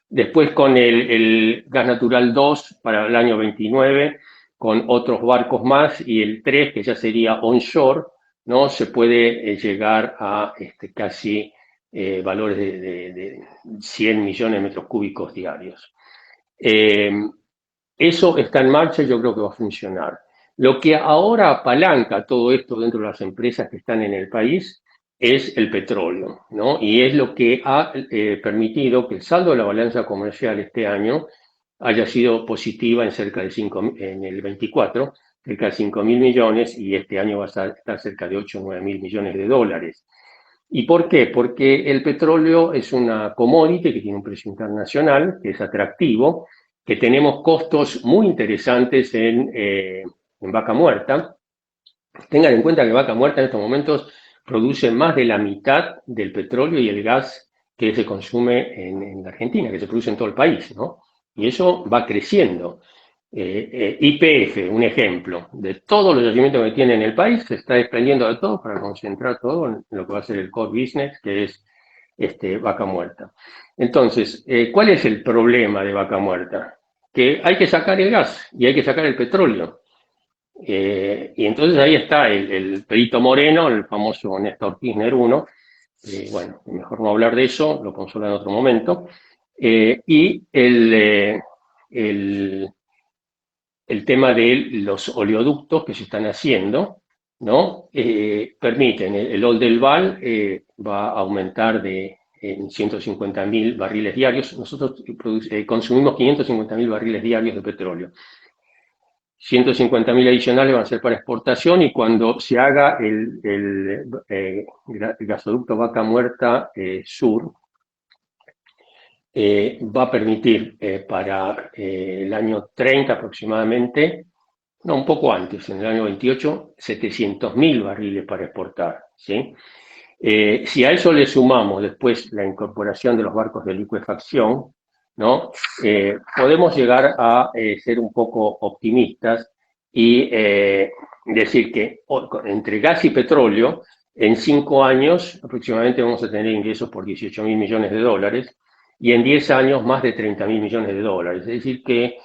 Después con el gas natural 2 para el año 29, con otros barcos más, y el 3, que ya sería onshore, ¿no? Se puede llegar a casi valores de 100 millones de metros cúbicos diarios. Eso está en marcha y yo creo que va a funcionar. Lo que ahora apalanca todo esto dentro de las empresas que están en el país es el petróleo, ¿no? Y es lo que ha permitido que el saldo de la balanza comercial este año haya sido positiva en cerca de en el 24, cerca de 5.000 millones, y este año va a estar cerca de 8 o 9.000 millones de dólares. ¿Y por qué? Porque el petróleo es una commodity que tiene un precio internacional, que es atractivo, que tenemos costos muy interesantes en Vaca Muerta. Tengan en cuenta que Vaca Muerta en estos momentos produce más de la mitad del petróleo y el gas que se consume en la Argentina, que se produce en todo el país, ¿no? Y eso va creciendo. YPF, un ejemplo, de todos los yacimientos que tiene en el país, se está desprendiendo de todo para concentrar todo en lo que va a ser el core business, que es Vaca Muerta. Entonces, ¿cuál es el problema de Vaca Muerta? Que hay que sacar el gas y hay que sacar el petróleo. Y entonces ahí está el Perito Moreno, el famoso Néstor Kirchner 1, bueno, mejor no hablar de eso, lo podemos hablar en otro momento, y el tema de los oleoductos que se están haciendo, ¿no? Permiten, el Oldelval va a aumentar en 150.000 barriles diarios. Nosotros consumimos 550.000 barriles diarios de petróleo. 150.000 adicionales van a ser para exportación, y cuando se haga el gasoducto Vaca Muerta Sur, va a permitir para el año 30 aproximadamente, no, un poco antes, en el año 28, 700.000 barriles para exportar, ¿sí? Si a eso le sumamos después la incorporación de los barcos de licuefacción, ¿no? Podemos llegar a ser un poco optimistas y decir que entre gas y petróleo, en 5 años aproximadamente vamos a tener ingresos por 18.000 millones de dólares, y en 10 años más de 30.000 millones de dólares. Es decir, que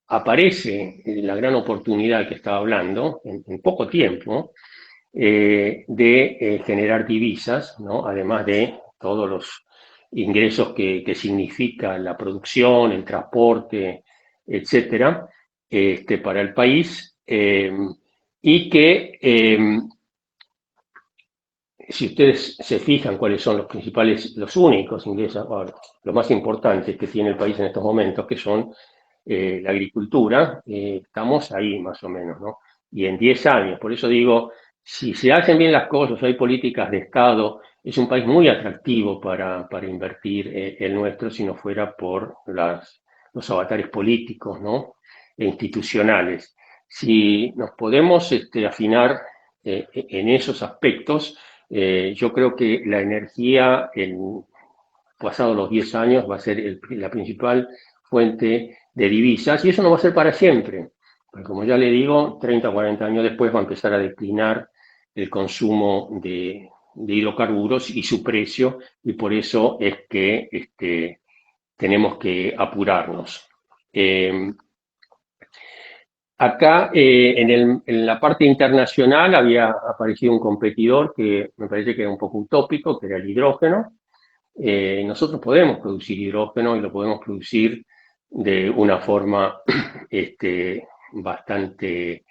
aparece la gran oportunidad que estaba hablando en poco tiempo de generar divisas, ¿no? Además de todos los ingresos que significa la producción, el transporte, etcétera, para el país, y que si ustedes se fijan cuáles son los únicos ingresos, bueno, los más importantes que tiene el país en estos momentos, que son la agricultura, estamos ahí más o menos, ¿no? Y en 10 años, por eso digo, si se hacen bien las cosas, hay políticas de Estado, es un país muy atractivo para invertir el nuestro, si no fuera por los avatares políticos, ¿no? E institucionales. Si nos podemos afinar en esos aspectos, yo creo que la energía, pasados los 10 años, va a ser la principal fuente de divisas, y eso no va a ser para siempre, porque como ya le digo, 30 o 40 años después va a empezar a declinar el consumo de hidrocarburos y su precio, y por eso es que tenemos que apurarnos. Acá, en la parte internacional, había aparecido un competidor que me parece que era un poco utópico, que era el hidrógeno. Nosotros podemos producir hidrógeno y lo podemos producir de una forma bastante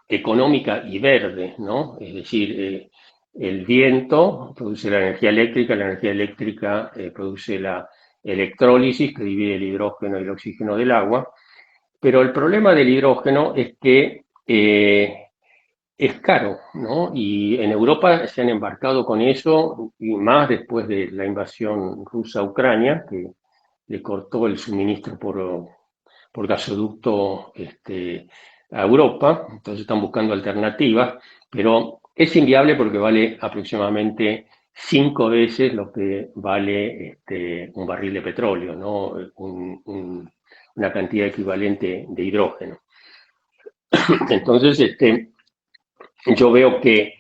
económica y verde, ¿no? Es decir, el viento produce la energía eléctrica produce la electrólisis que divide el hidrógeno y el oxígeno del agua, pero el problema del hidrógeno es que es caro, ¿no? Y en Europa se han embarcado con eso, y más después de la invasión rusa a Ucrania, que le cortó el suministro por gasoducto a Europa, entonces están buscando alternativas, pero es inviable porque vale aproximadamente 5 veces lo que vale un barril de petróleo, ¿no? Una cantidad equivalente de hidrógeno. Entonces, yo veo que,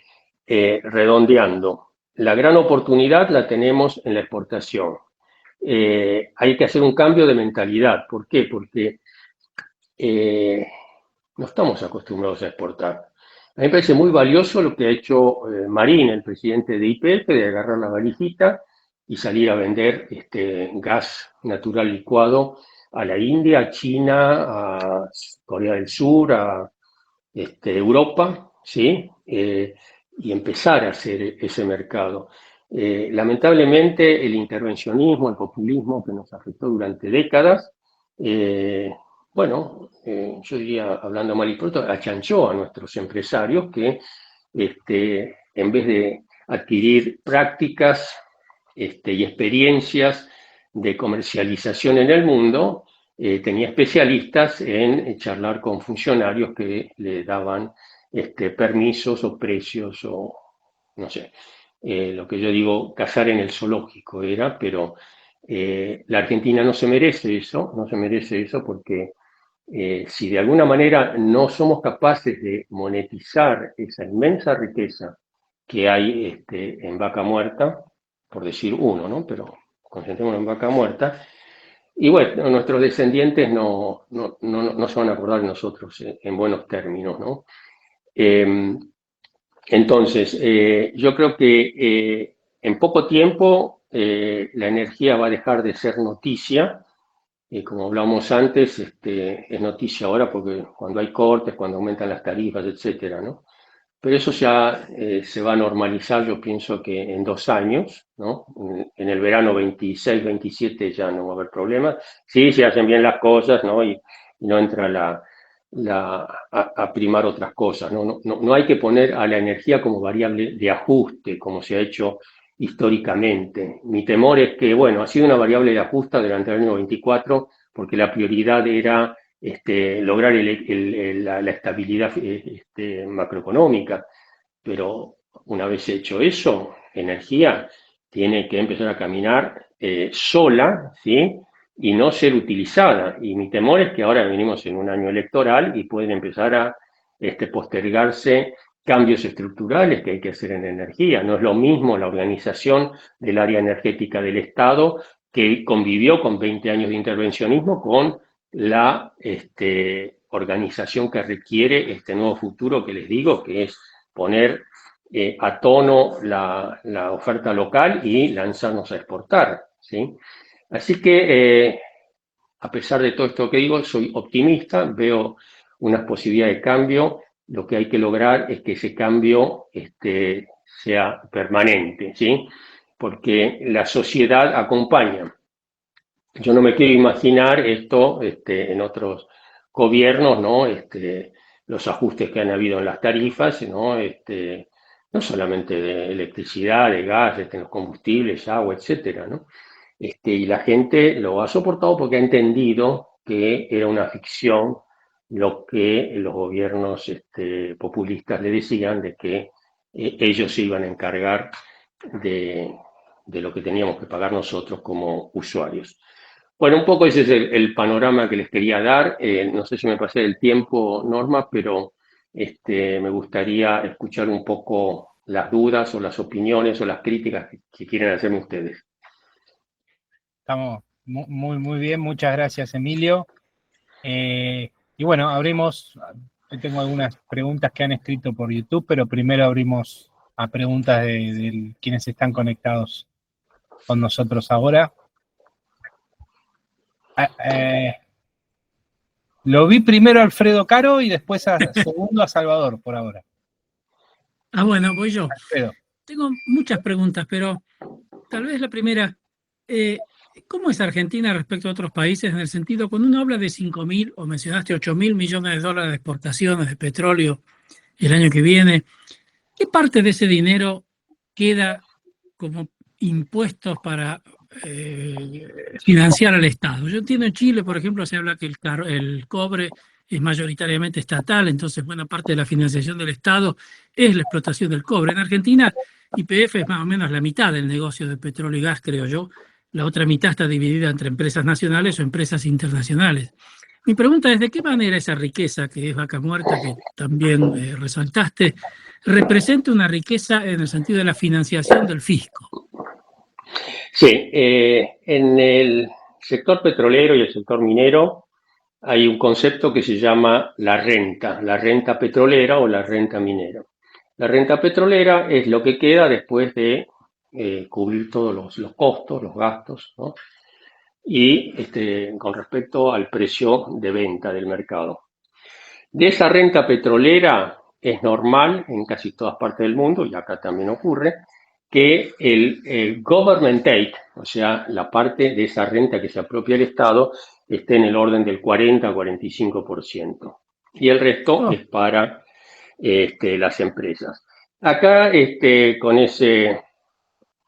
redondeando, la gran oportunidad la tenemos en la exportación. Hay que hacer un cambio de mentalidad. ¿Por qué? Porque no estamos acostumbrados a exportar. A mí me parece muy valioso lo que ha hecho Marín, el presidente de YPF, de agarrar la valijita y salir a vender gas natural licuado a la India, a China, a Corea del Sur, a Europa, ¿sí? Y empezar a hacer ese mercado. Lamentablemente, el intervencionismo, el populismo que nos afectó durante décadas, yo diría, hablando mal y pronto, achanchó a nuestros empresarios que, en vez de adquirir prácticas y experiencias de comercialización en el mundo, tenía especialistas en charlar con funcionarios que le daban permisos o precios o, no sé, lo que yo digo, cazar en el zoológico era, pero la Argentina no se merece eso, no se merece eso porque si de alguna manera no somos capaces de monetizar esa inmensa riqueza que hay en Vaca Muerta, por decir uno, ¿no? Pero concentrémonos en Vaca Muerta, y bueno, nuestros descendientes no se van a acordar de nosotros en buenos términos, ¿no? Entonces, yo creo que en poco tiempo la energía va a dejar de ser noticia. Como hablamos antes, es noticia ahora porque cuando hay cortes, cuando aumentan las tarifas, etcétera, ¿no? Pero eso ya se va a normalizar, yo pienso que en 2 años, ¿no? En el verano 26, 27 ya no va a haber problemas. Sí, se hacen bien las cosas, ¿no? Y no entra a primar otras cosas, ¿no? No hay que poner a la energía como variable de ajuste, como se ha hecho históricamente. Mi temor es que, bueno, ha sido una variable de ajuste durante el año 24 porque la prioridad era lograr la estabilidad macroeconómica, pero una vez hecho eso, energía tiene que empezar a caminar sola, ¿sí? Y no ser utilizada. Y mi temor es que ahora venimos en un año electoral y pueden empezar a postergarse cambios estructurales que hay que hacer en energía. No es lo mismo la organización del área energética del Estado, que convivió con 20 años de intervencionismo, con la organización que requiere este nuevo futuro que les digo, que es poner a tono la oferta local y lanzarnos a exportar, ¿sí? Así que, a pesar de todo esto que digo, soy optimista, veo unas posibilidades de cambio. Lo que hay que lograr es que ese cambio sea permanente, ¿sí? Porque la sociedad acompaña. Yo no me quiero imaginar esto en otros gobiernos, ¿no? Los ajustes que han habido en las tarifas, ¿no? No solamente de electricidad, de gas, los combustibles, agua, etcétera, ¿no? Y la gente lo ha soportado porque ha entendido que era una ficción lo que los gobiernos populistas le decían de que ellos se iban a encargar de lo que teníamos que pagar nosotros como usuarios. Bueno, un poco ese es el panorama que les quería dar. No sé si me pasé del tiempo, Norma, pero me gustaría escuchar un poco las dudas o las opiniones o las críticas que quieren hacerme ustedes. Estamos muy bien, muchas gracias, Emilio. Y bueno, tengo algunas preguntas que han escrito por YouTube, pero primero abrimos a preguntas de quienes están conectados con nosotros ahora. Lo vi primero a Alfredo Caro y después segundo a Salvador, por ahora. Ah, bueno, voy yo. Alfredo. Tengo muchas preguntas, pero tal vez la primera, ¿cómo es Argentina respecto a otros países en el sentido, cuando uno habla de 5.000 o mencionaste 8.000 millones de dólares de exportaciones de petróleo el año que viene, ¿qué parte de ese dinero queda como impuestos para financiar al Estado? Yo entiendo en Chile, por ejemplo, se habla que el cobre es mayoritariamente estatal, entonces buena parte de la financiación del Estado es la explotación del cobre. En Argentina, YPF es más o menos la mitad del negocio de petróleo y gas, creo yo. La otra mitad está dividida entre empresas nacionales o empresas internacionales. Mi pregunta es, ¿de qué manera esa riqueza, que es Vaca Muerta, que también resaltaste, representa una riqueza en el sentido de la financiación del fisco? Sí, en el sector petrolero y el sector minero hay un concepto que se llama la renta petrolera o la renta minera. La renta petrolera es lo que queda después de cubrir todos los costos, los gastos, ¿no? Y con respecto al precio de venta del mercado. De esa renta petrolera es normal en casi todas partes del mundo, y acá también ocurre, que el government take, o sea, la parte de esa renta que se apropia el Estado, esté en el orden del 40-45%. Y el resto es para las empresas. Acá, con ese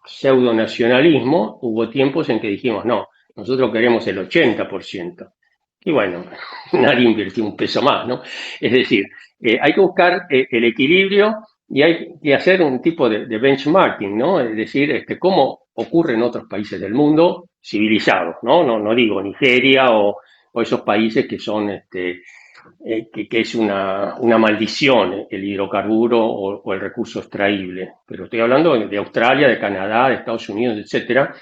pseudo nacionalismo, hubo tiempos en que dijimos, no, nosotros queremos el 80%. Y bueno, nadie invirtió un peso más, ¿no? Es decir, hay que buscar el equilibrio y hay que hacer un tipo de benchmarking, ¿no? Es decir, cómo ocurre en otros países del mundo civilizados, ¿no? No digo Nigeria o esos países que son, que es una maldición el hidrocarburo o el recurso extraíble. Pero estoy hablando de Australia, de Canadá, de Estados Unidos, etcétera.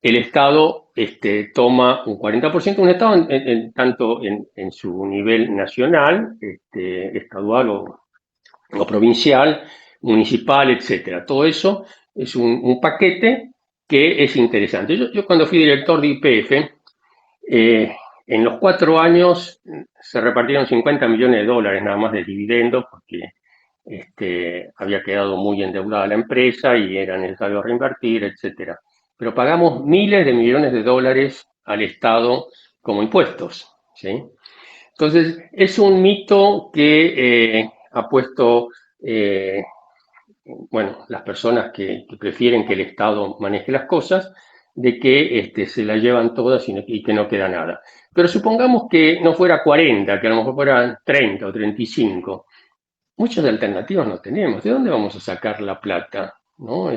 El Estado toma un 40%, un Estado tanto en su nivel nacional, estadual o provincial, municipal, etcétera. Todo eso es un paquete que es interesante. Yo cuando fui director de YPF, en los 4 años se repartieron 50 millones de dólares nada más de dividendos porque había quedado muy endeudada la empresa y era necesario reinvertir, etcétera. Pero pagamos miles de millones de dólares al Estado como impuestos, ¿sí? Entonces, es un mito que ha puesto, las personas que prefieren que el Estado maneje las cosas, de que se las llevan todas y que no queda nada. Pero supongamos que no fuera 40, que a lo mejor fueran 30 o 35. Muchas alternativas no tenemos. ¿De dónde vamos a sacar la plata? ¿No?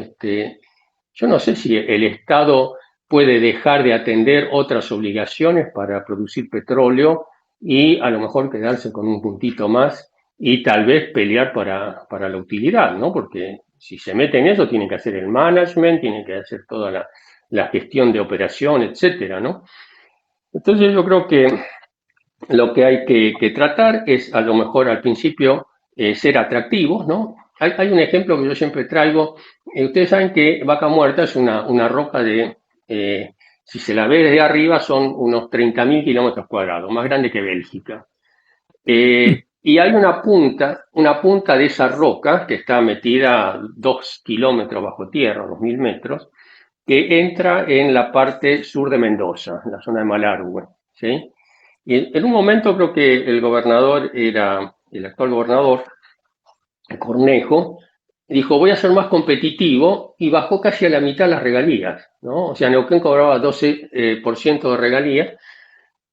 Yo no sé si el Estado puede dejar de atender otras obligaciones para producir petróleo y a lo mejor quedarse con un puntito más y tal vez pelear para la utilidad, ¿no? Porque si se mete en eso, tiene que hacer el management, tiene que hacer toda la gestión de operación, etcétera, ¿no? Entonces yo creo que lo que hay que tratar es, a lo mejor al principio, ser atractivos, ¿no? Hay un ejemplo que yo siempre traigo. Ustedes saben que Vaca Muerta es una roca de, si se la ve desde arriba, son unos 30.000 kilómetros cuadrados, más grande que Bélgica. Y hay una punta de esa roca que está metida 2 kilómetros bajo tierra, 2.000 metros, que entra en la parte sur de Mendoza, en la zona de Malargüe, ¿sí? Y en un momento creo que el gobernador era, el actual gobernador, Cornejo, dijo, voy a ser más competitivo y bajó casi a la mitad las regalías, ¿no? O sea, Neuquén cobraba 12% de regalías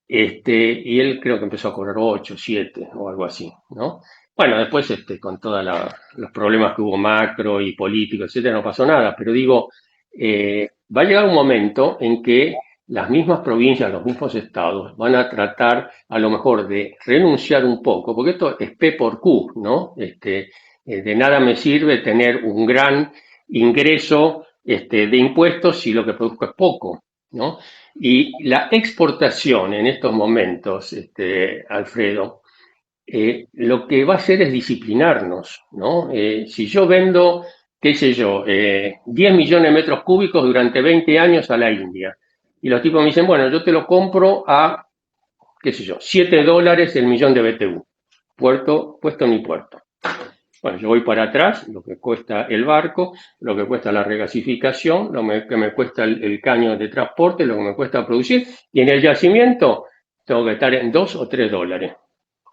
y él creo que empezó a cobrar 8, 7 o algo así, ¿no? Bueno, después con todos los problemas que hubo macro y políticos, etcétera, no pasó nada, pero digo, va a llegar un momento en que las mismas provincias, los mismos estados van a tratar a lo mejor de renunciar un poco, porque esto es P por Q, ¿no? De nada me sirve tener un gran ingreso de impuestos si lo que produzco es poco, ¿no? Y la exportación en estos momentos, Alfredo, lo que va a hacer es disciplinarnos, ¿no? Si yo vendo, qué sé yo, 10 millones de metros cúbicos durante 20 años a la India, Y los tipos me dicen, bueno, yo te lo compro a, qué sé yo, $7 el millón de BTU. Puesto en mi puerto. Bueno, yo voy para atrás, lo que cuesta el barco, lo que cuesta la regasificación, que me cuesta el caño de transporte, lo que me cuesta producir, y en el yacimiento tengo que estar en $2 o $3.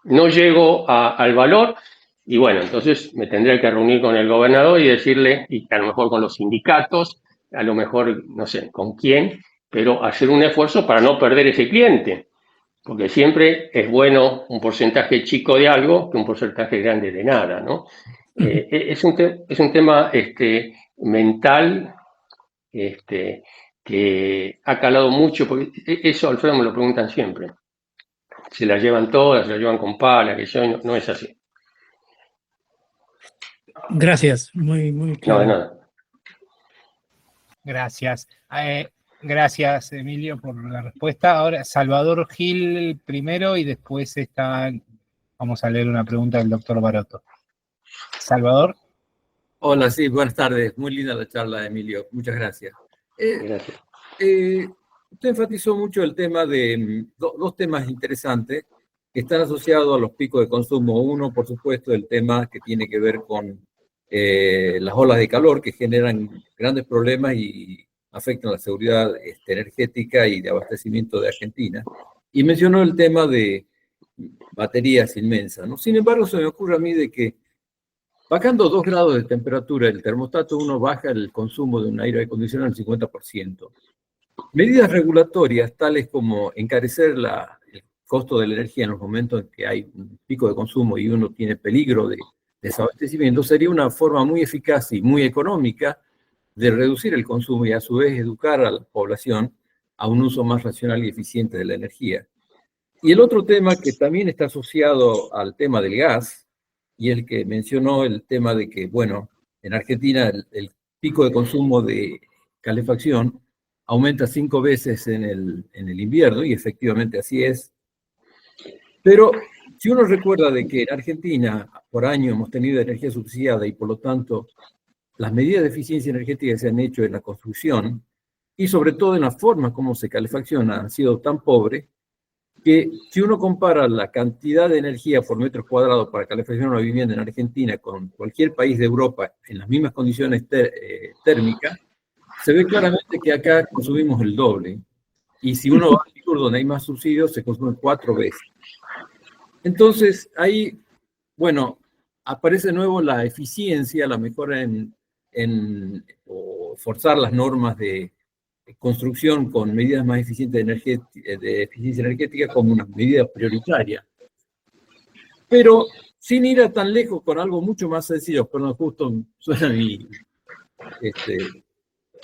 No llego al valor, y bueno, entonces me tendré que reunir con el gobernador y decirle, y a lo mejor con los sindicatos, a lo mejor, no sé, con quién, pero hacer un esfuerzo para no perder ese cliente. Porque siempre es bueno un porcentaje chico de algo que un porcentaje grande de nada, ¿no? Es un tema mental que ha calado mucho, porque eso, Alfredo, me lo preguntan siempre. Se la llevan todas, se la llevan con pala, que yo no es así. Gracias, muy No, de claro. nada. Gracias. Gracias, Emilio, por la respuesta. Ahora, Salvador Gil primero y después vamos a leer una pregunta del doctor Baroto. Salvador. Hola, sí, buenas tardes. Muy linda la charla, Emilio. Muchas gracias. Gracias. Usted enfatizó mucho el tema de dos temas interesantes que están asociados a los picos de consumo. Uno, por supuesto, el tema que tiene que ver con las olas de calor que generan grandes problemas y afectan la seguridad energética y de abastecimiento de Argentina. Y mencionó el tema de baterías inmensas, ¿no? Sin embargo, se me ocurre a mí de que bajando 2 grados de temperatura del termostato, uno baja el consumo de un aire acondicionado al 50%. Medidas regulatorias, tales como encarecer el costo de la energía en los momentos en que hay un pico de consumo y uno tiene peligro de desabastecimiento, sería una forma muy eficaz y muy económica de reducir el consumo y a su vez educar a la población a un uso más racional y eficiente de la energía. Y el otro tema que también está asociado al tema del gas, y el que mencionó el tema de que, bueno, en Argentina el pico de consumo de calefacción aumenta 5 veces en el invierno, y efectivamente así es. Pero si uno recuerda de que en Argentina por año hemos tenido energía subsidiada y por lo tanto las medidas de eficiencia energética que se han hecho en la construcción y sobre todo en la forma como se calefacciona han sido tan pobres, que si uno compara la cantidad de energía por metro cuadrado para calefaccionar una vivienda en Argentina con cualquier país de Europa en las mismas condiciones térmicas, se ve claramente que acá consumimos el doble. Y si uno va al sur donde hay más subsidios, se consumen 4 veces. Entonces, ahí, bueno, aparece de nuevo la eficiencia, la mejora o forzar las normas de construcción con medidas más eficientes de eficiencia energética como una medida prioritaria. Pero sin ir a tan lejos con algo mucho más sencillo, perdón, justo suena mi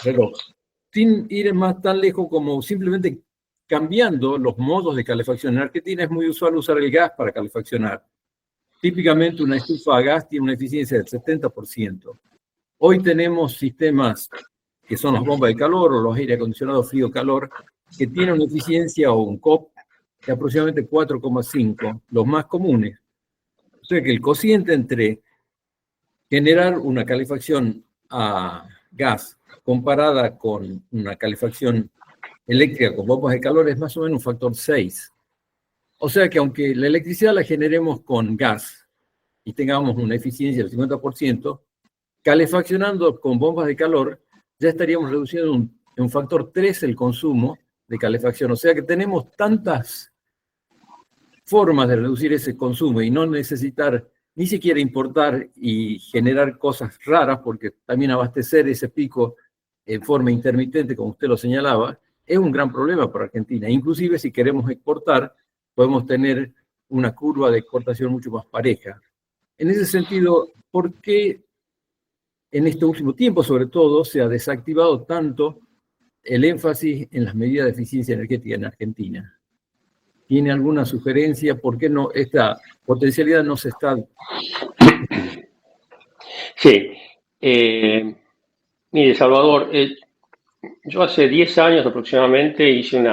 reloj, sin ir más tan lejos como simplemente cambiando los modos de calefacción. En Argentina es muy usual usar el gas para calefaccionar. Típicamente una estufa a gas tiene una eficiencia del 70%. Hoy tenemos sistemas que son las bombas de calor o los aire acondicionados frío-calor, que tienen una eficiencia o un COP de aproximadamente 4,5, los más comunes. O sea que el cociente entre generar una calefacción a gas comparada con una calefacción eléctrica con bombas de calor es más o menos un factor 6. O sea que aunque la electricidad la generemos con gas y tengamos una eficiencia del 50%, calefaccionando con bombas de calor ya estaríamos reduciendo en un factor 3 el consumo de calefacción. O sea que tenemos tantas formas de reducir ese consumo y no necesitar ni siquiera importar y generar cosas raras, porque también abastecer ese pico en forma intermitente, como usted lo señalaba, es un gran problema para Argentina. Inclusive si queremos exportar, podemos tener una curva de exportación mucho más pareja. En ese sentido, ¿por qué en este último tiempo, sobre todo, se ha desactivado tanto el énfasis en las medidas de eficiencia energética en Argentina? ¿Tiene alguna sugerencia? ¿Por qué no esta potencialidad no se está? Sí. Mire, Salvador, yo hace 10 años aproximadamente hice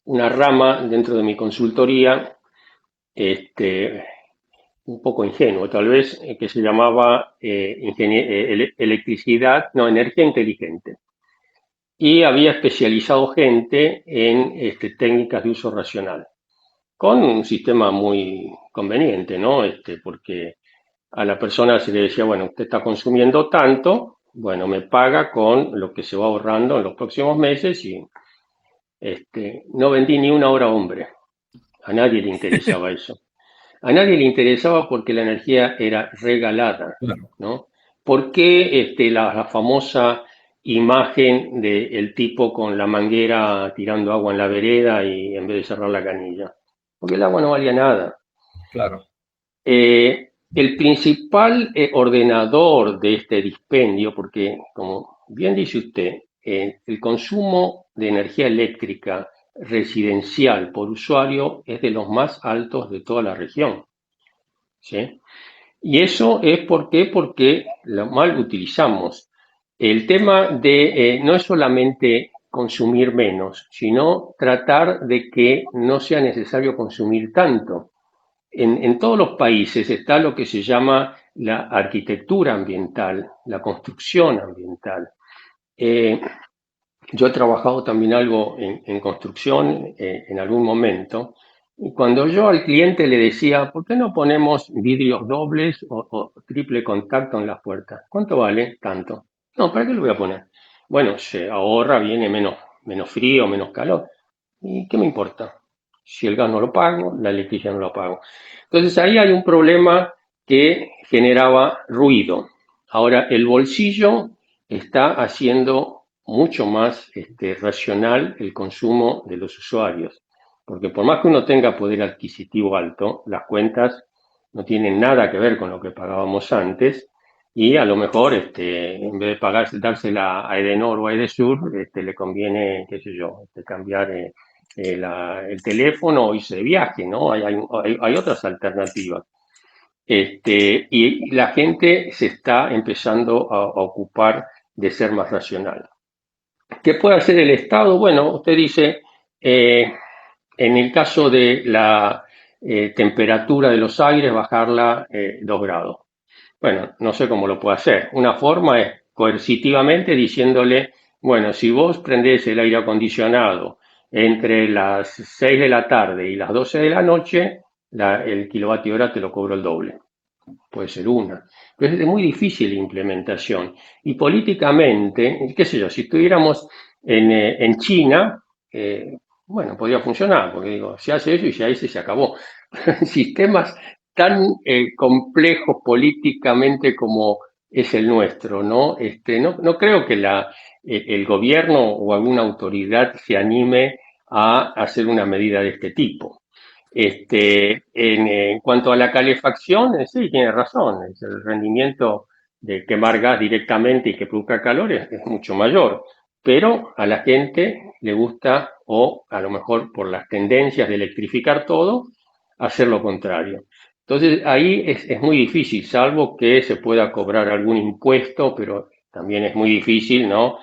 una rama dentro de mi consultoría, un poco ingenuo tal vez, que se llamaba energía inteligente. y había especializado gente en técnicas de uso racional, con un sistema muy conveniente, ¿no? Porque a la persona se le decía, bueno, usted está consumiendo tanto, bueno, me paga con lo que se va ahorrando en los próximos meses y no vendí ni una hora hombre. A nadie le interesaba eso. A nadie le interesaba porque la energía era regalada, Claro. ¿no? ¿Por qué la famosa imagen del tipo con la manguera tirando agua en la vereda y en vez de cerrar la canilla? Porque el agua no valía nada. Claro. El principal ordenador de este dispendio, porque como bien dice usted, el consumo de energía eléctrica residencial por usuario es de los más altos de toda la región, ¿sí? Y eso es porque lo mal utilizamos. El tema no es solamente consumir menos, sino tratar de que no sea necesario consumir tanto. En todos los países está lo que se llama la arquitectura ambiental, la construcción ambiental. Yo he trabajado también algo en construcción en algún momento, y cuando yo al cliente le decía, ¿por qué no ponemos vidrios dobles o triple contacto en las puertas? ¿Cuánto vale? Tanto. No, ¿para qué lo voy a poner? Bueno, se ahorra, viene menos frío, menos calor. ¿Y qué me importa? Si el gas no lo pago, la electricidad no lo pago. Entonces ahí hay un problema que generaba ruido. Ahora, el bolsillo está haciendo mucho más racional el consumo de los usuarios, porque por más que uno tenga poder adquisitivo alto, las cuentas no tienen nada que ver con lo que pagábamos antes, y a lo mejor en vez de dársela a Edenor o a Edesur, le conviene, qué sé yo, cambiar el teléfono o irse de viaje, ¿no? Hay otras alternativas. Y la gente se está empezando a ocupar de ser más racional. ¿Qué puede hacer el Estado? Bueno, usted dice, en el caso de la temperatura de los aires, bajarla 2 grados. Bueno, no sé cómo lo puede hacer. Una forma es coercitivamente diciéndole, bueno, si vos prendés el aire acondicionado entre las 6 de la tarde y las 12 de la noche, el kilovatio hora te lo cobro el doble. Puede ser una. Pero es muy difícil la implementación. Y políticamente, qué sé yo, si estuviéramos en China, bueno, podría funcionar, porque digo, se hace eso y ya se acabó. Sistemas tan complejos políticamente como es el nuestro, ¿no? No creo que el gobierno o alguna autoridad se anime a hacer una medida de este tipo. En cuanto a la calefacción, sí, tiene razón, el rendimiento de quemar gas directamente y que produzca calor es mucho mayor, pero a la gente le gusta, o a lo mejor por las tendencias de electrificar todo, hacer lo contrario. Entonces ahí es muy difícil, salvo que se pueda cobrar algún impuesto, pero también es muy difícil, ¿no?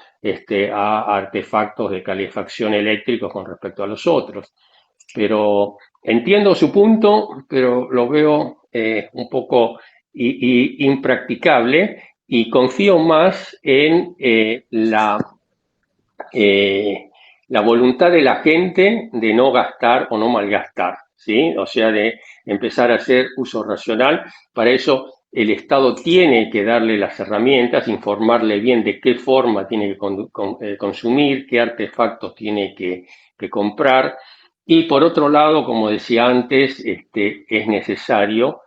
A artefactos de calefacción eléctricos con respecto a los otros. Pero entiendo su punto, pero lo veo un poco impracticable, y confío más en la voluntad de la gente de no gastar o no malgastar, ¿sí? O sea, de empezar a hacer uso racional. Para eso el Estado tiene que darle las herramientas, informarle bien de qué forma tiene que consumir, qué artefactos tiene que comprar. Y por otro lado, como decía antes, es necesario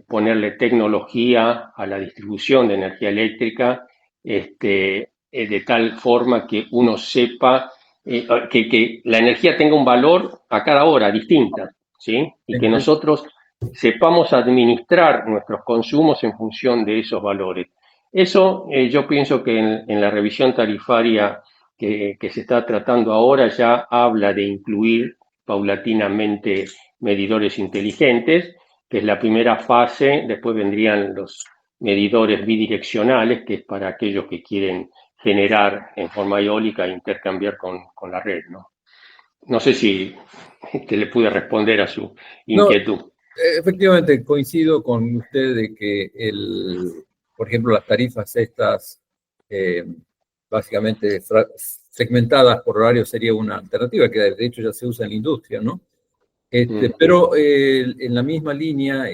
ponerle tecnología a la distribución de energía eléctrica, de tal forma que uno sepa que la energía tenga un valor a cada hora distinta, ¿sí? Y que nosotros sepamos administrar nuestros consumos en función de esos valores. Eso yo pienso que en la revisión tarifaria que se está tratando ahora ya habla de incluir paulatinamente medidores inteligentes, que es la primera fase. Después vendrían los medidores bidireccionales, que es para aquellos que quieren generar en forma eólica e intercambiar con la red, ¿no? No sé si le pude responder a su inquietud. No, efectivamente, coincido con usted de que, por ejemplo, las tarifas estas básicamente segmentadas por horario sería una alternativa, que de hecho ya se usa en la industria, ¿no? Pero en la misma línea,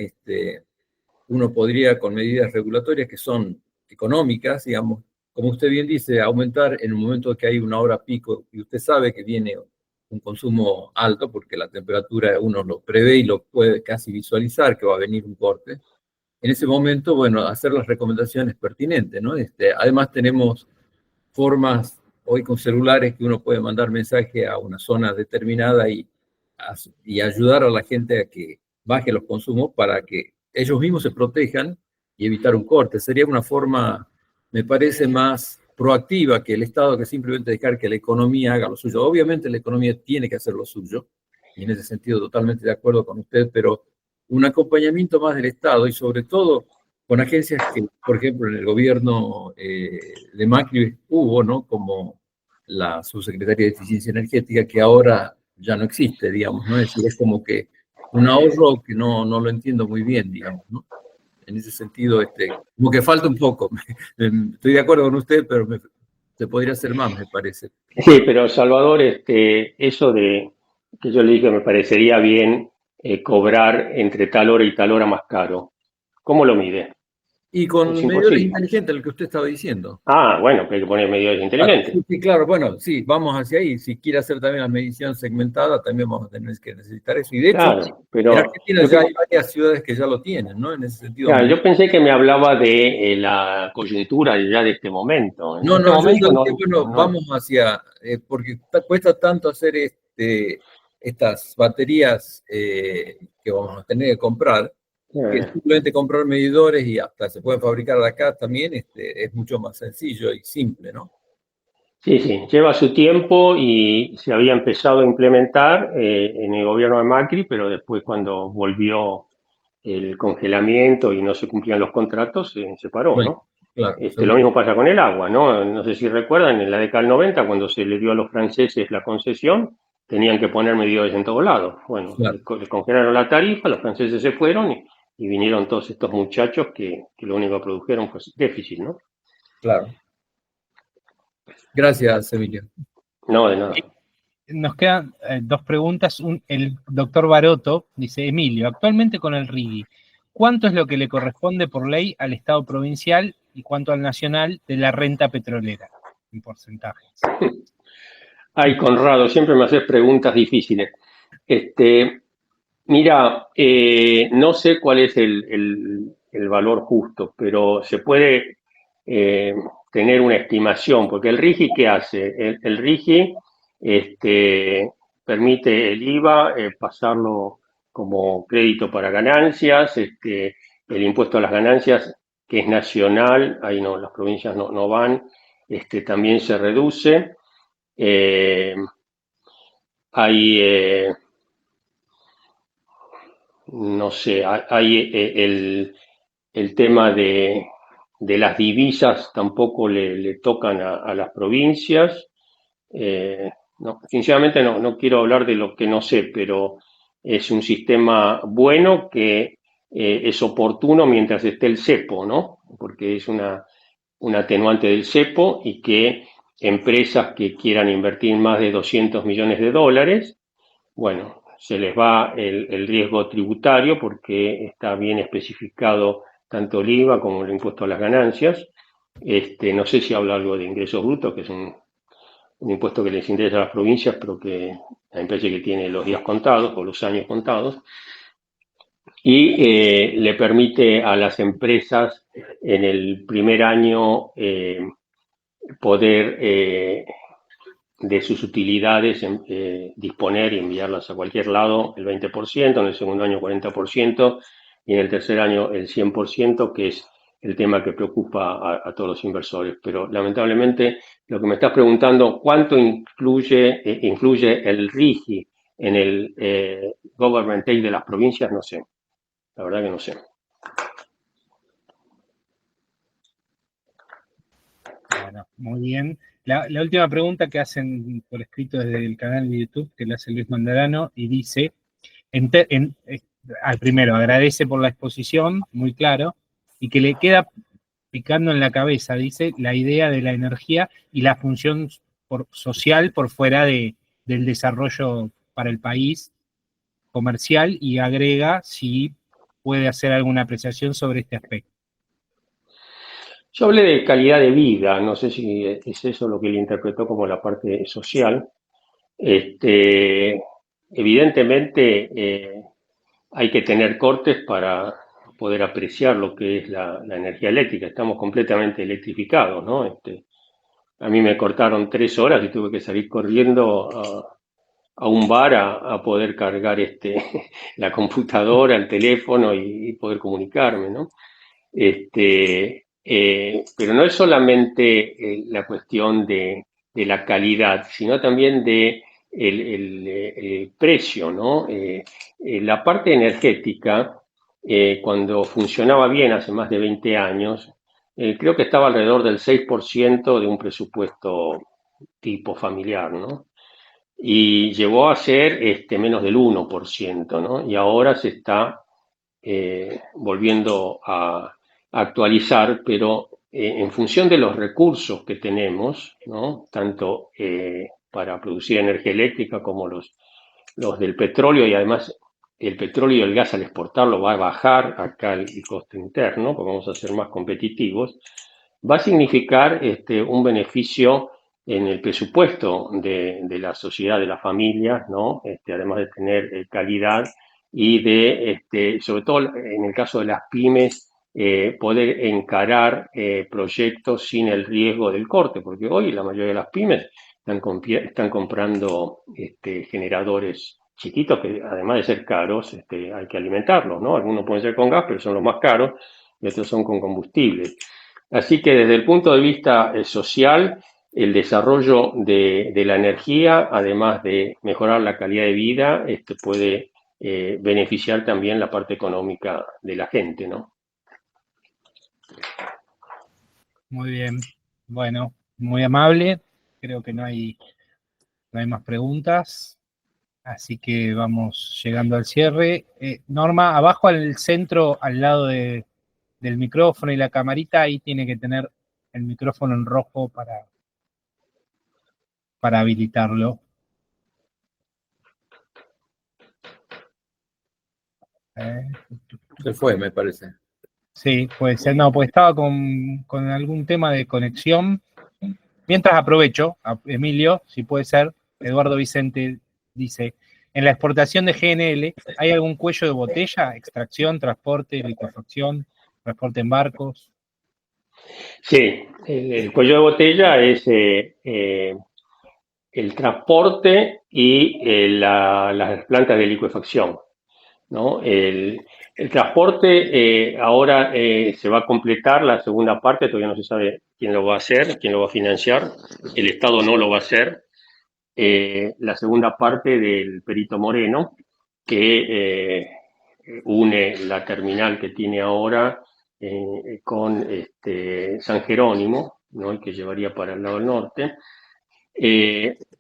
uno podría, con medidas regulatorias que son económicas, digamos, como usted bien dice, aumentar en el momento que hay una hora pico y usted sabe que viene un consumo alto, porque la temperatura uno lo prevé y lo puede casi visualizar que va a venir un corte. En ese momento, bueno, hacer las recomendaciones pertinentes, ¿no? Además tenemos formas hoy con celulares que uno puede mandar mensaje a una zona determinada y ayudar a la gente a que baje los consumos para que ellos mismos se protejan y evitar un corte. Sería una forma, me parece, más proactiva que el Estado, que simplemente dejar que la economía haga lo suyo. Obviamente la economía tiene que hacer lo suyo, y en ese sentido totalmente de acuerdo con usted, pero un acompañamiento más del Estado y sobre todo con agencias que, por ejemplo, en el gobierno de Macri hubo, ¿no? Como la Subsecretaría de Eficiencia Energética, que ahora ya no existe, digamos, ¿no? Es decir, es como que un ahorro que no lo entiendo muy bien, digamos, ¿no? En ese sentido, como que falta un poco. Estoy de acuerdo con usted, pero se podría hacer más, me parece. Sí, pero Salvador, eso de que yo le dije me parecería bien cobrar entre tal hora y tal hora más caro. ¿Cómo lo mide? Y con Es medidores imposible. inteligentes, lo que usted estaba diciendo. Ah, bueno, que hay que poner medidores inteligentes. Sí, claro, bueno, sí, vamos hacia ahí. Si quiere hacer también la medición segmentada, también vamos a tener que necesitar eso. Y de hecho, Claro, pero en Argentina ya hay varias ciudades que ya lo tienen, ¿no? En ese sentido. Claro, yo pensé que me hablaba de la coyuntura ya de este momento. En No, este momento yo no, dije, bueno, vamos hacia, porque cuesta tanto hacer estas baterías que vamos a tener que comprar, que simplemente comprar medidores y hasta se pueden fabricar de acá también, es mucho más sencillo y simple, ¿no? Sí, lleva su tiempo y se había empezado a implementar en el gobierno de Macri, pero después cuando volvió el congelamiento y no se cumplían los contratos, se paró, Bueno, ¿no? claro. Lo mismo pasa con el agua, ¿no? No sé si recuerdan, en la década del 90, cuando se le dio a los franceses la concesión, tenían que poner medidores en todos lados. Bueno, Claro. les congelaron la tarifa, los franceses se fueron y vinieron todos estos muchachos que lo único que produjeron fue déficit, ¿no? Claro. Gracias, Emilio. No, de nada. Nos quedan dos preguntas. El doctor Baroto dice, Emilio, actualmente con el RIGI, ¿cuánto es lo que le corresponde por ley al Estado provincial y cuánto al nacional de la renta petrolera en porcentajes? Ay, Conrado, siempre me haces preguntas difíciles. Mira, no sé cuál es el valor justo, pero se puede tener una estimación, porque el RIGI, ¿qué hace? El RIGI permite el IVA pasarlo como crédito para ganancias, el impuesto a las ganancias, que es nacional, ahí no, las provincias no van, también se reduce. Hay, no sé, hay el tema de las divisas tampoco le tocan a las provincias. No, sinceramente no quiero hablar de lo que no sé, pero es un sistema bueno que es oportuno mientras esté el cepo, ¿no? Porque es un atenuante del cepo y que empresas que quieran invertir más de 200 millones de dólares, bueno, se les va el riesgo tributario porque está bien especificado tanto el IVA como el impuesto a las ganancias. No sé si habla algo de ingresos brutos, que es un impuesto que les interesa a las provincias, pero que a mí me parece que tiene los días contados o los años contados. Y le permite a las empresas en el primer año poder de sus utilidades, disponer y enviarlas a cualquier lado el 20%, en el segundo año 40% y en el tercer año el 100%, que es el tema que preocupa a todos los inversores. Pero lamentablemente lo que me estás preguntando, ¿cuánto influye el RIGI en el government take de las provincias? No sé, la verdad que no sé. Bueno, muy bien. La última pregunta que hacen por escrito desde el canal de YouTube, que le hace Luis Mandarano, y dice, primero, agradece por la exposición, muy claro, y que le queda picando en la cabeza, dice, la idea de la energía y la función social por fuera del desarrollo para el país comercial, y agrega si puede hacer alguna apreciación sobre este aspecto. Yo hablé de calidad de vida, no sé si es eso lo que él interpretó como la parte social. Evidentemente hay que tener cortes para poder apreciar lo que es la energía eléctrica. Estamos completamente electrificados, ¿no? A mí me cortaron 3 horas y tuve que salir corriendo a un bar a poder cargar la computadora, el teléfono y poder comunicarme, ¿no? Pero no es solamente la cuestión de la calidad, sino también de el precio, ¿no? La parte energética, cuando funcionaba bien hace más de 20 años, creo que estaba alrededor del 6% de un presupuesto tipo familiar, ¿no? Y llegó a ser menos del 1%, ¿no? Y ahora se está volviendo a actualizar, pero en función de los recursos que tenemos, ¿no? Tanto para producir energía eléctrica como los del petróleo, y además el petróleo y el gas al exportarlo va a bajar acá el costo interno, porque vamos a ser más competitivos, va a significar un beneficio en el presupuesto de la sociedad, de las familias, ¿no? Además de tener calidad y de, sobre todo en el caso de las pymes, poder encarar proyectos sin el riesgo del corte, porque hoy la mayoría de las pymes están comprando generadores chiquitos que, además de ser caros, hay que alimentarlos, ¿no? Algunos pueden ser con gas, pero son los más caros, y otros son con combustible. Así que desde el punto de vista social, el desarrollo de la energía, además de mejorar la calidad de vida, puede beneficiar también la parte económica de la gente, ¿no? Muy bien. Bueno, muy amable. Creo que no hay más preguntas. Así que vamos llegando al cierre. Norma, abajo al centro, al lado del micrófono y la camarita, ahí tiene que tener el micrófono en rojo para habilitarlo. Se fue, me parece. Sí, puede ser. No, pues estaba con algún tema de conexión. Mientras aprovecho, Emilio, si puede ser, Eduardo Vicente dice, en la exportación de GNL, ¿hay algún cuello de botella? Extracción, transporte, liquefacción, transporte en barcos. Sí, el cuello de botella es el transporte y las plantas de liquefacción, ¿no? El transporte ahora se va a completar la segunda parte, todavía no se sabe quién lo va a hacer, quién lo va a financiar, el Estado no lo va a hacer. La segunda parte del Perito Moreno, que une la terminal que tiene ahora con San Jerónimo, ¿no? Que llevaría para el lado del norte.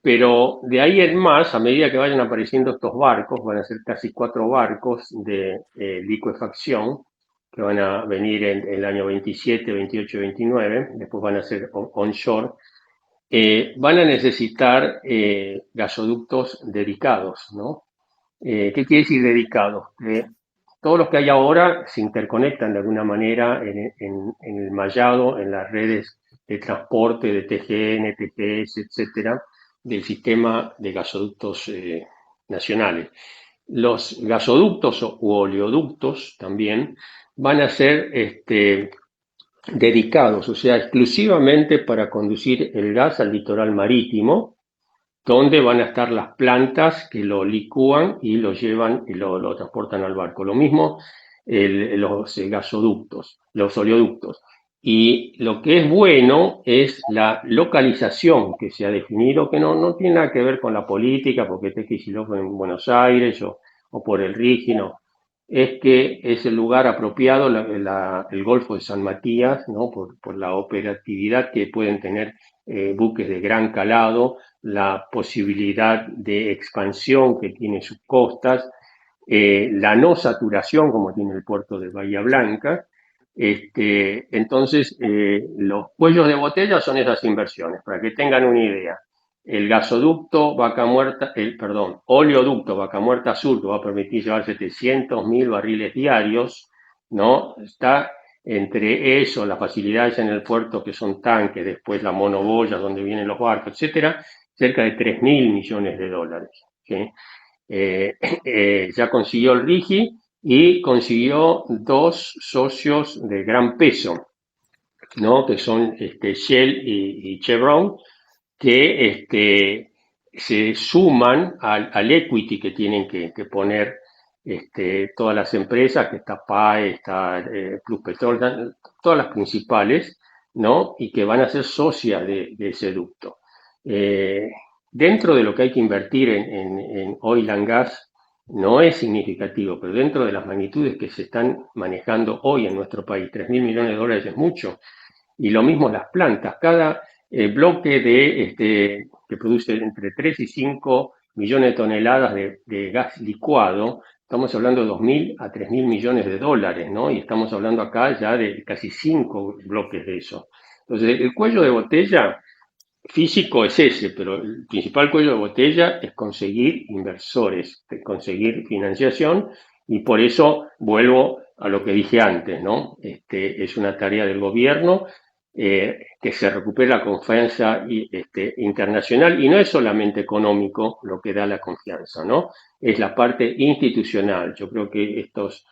Pero de ahí en más, a medida que vayan apareciendo estos barcos, van a ser casi 4 barcos de liquefacción que van a venir en el año 27, 28 y 29, después van a ser onshore, van a necesitar gasoductos dedicados, ¿no? ¿Qué quiere decir dedicados? Todos los que hay ahora se interconectan de alguna manera en el mallado, en las redes de transporte de TGN, TPS, etcétera, del sistema de gasoductos nacionales. Los gasoductos u oleoductos también van a ser dedicados, o sea, exclusivamente para conducir el gas al litoral marítimo, donde van a estar las plantas que lo licúan y lo llevan y lo transportan al barco. Lo mismo los gasoductos, los oleoductos. Y lo que es bueno es la localización que se ha definido, que no tiene nada que ver con la política, porque Kicillof fue en Buenos Aires o por el Rigi, no. Es que es el lugar apropiado, el Golfo de San Matías, ¿no? por la operatividad que pueden tener buques de gran calado, la posibilidad de expansión que tiene sus costas, la no saturación como tiene el puerto de Bahía Blanca, Entonces, los cuellos de botella son esas inversiones, para que tengan una idea. El gasoducto Vaca Muerta, oleoducto Vaca Muerta Sur, que va a permitir llevar 700.000 barriles diarios, ¿no? Está entre eso, las facilidades en el puerto, que son tanques, después la monoboya, donde vienen los barcos, etcétera, cerca de 3.000 millones de dólares. ¿Sí? Ya consiguió el RIGI y consiguió dos socios de gran peso, ¿no? Que son Shell y Chevron, que se suman al equity que tienen que poner todas las empresas, que está PAE, está Plus Petrol, todas las principales, ¿no? Y que van a ser socias de ese ducto. Dentro de lo que hay que invertir en oil and gas, no es significativo, pero dentro de las magnitudes que se están manejando hoy en nuestro país, 3.000 millones de dólares es mucho. Y lo mismo las plantas, cada bloque que produce entre 3 y 5 millones de toneladas de gas licuado, estamos hablando de 2.000 a 3.000 millones de dólares, ¿no? Y estamos hablando acá ya de casi 5 bloques de eso. Entonces, el cuello de botella físico es ese, pero el principal cuello de botella es conseguir inversores, conseguir financiación, y por eso vuelvo a lo que dije antes, ¿no? Es una tarea del gobierno que se recupere la confianza internacional, y no es solamente económico lo que da la confianza, ¿no? Es la parte institucional. Yo creo que estos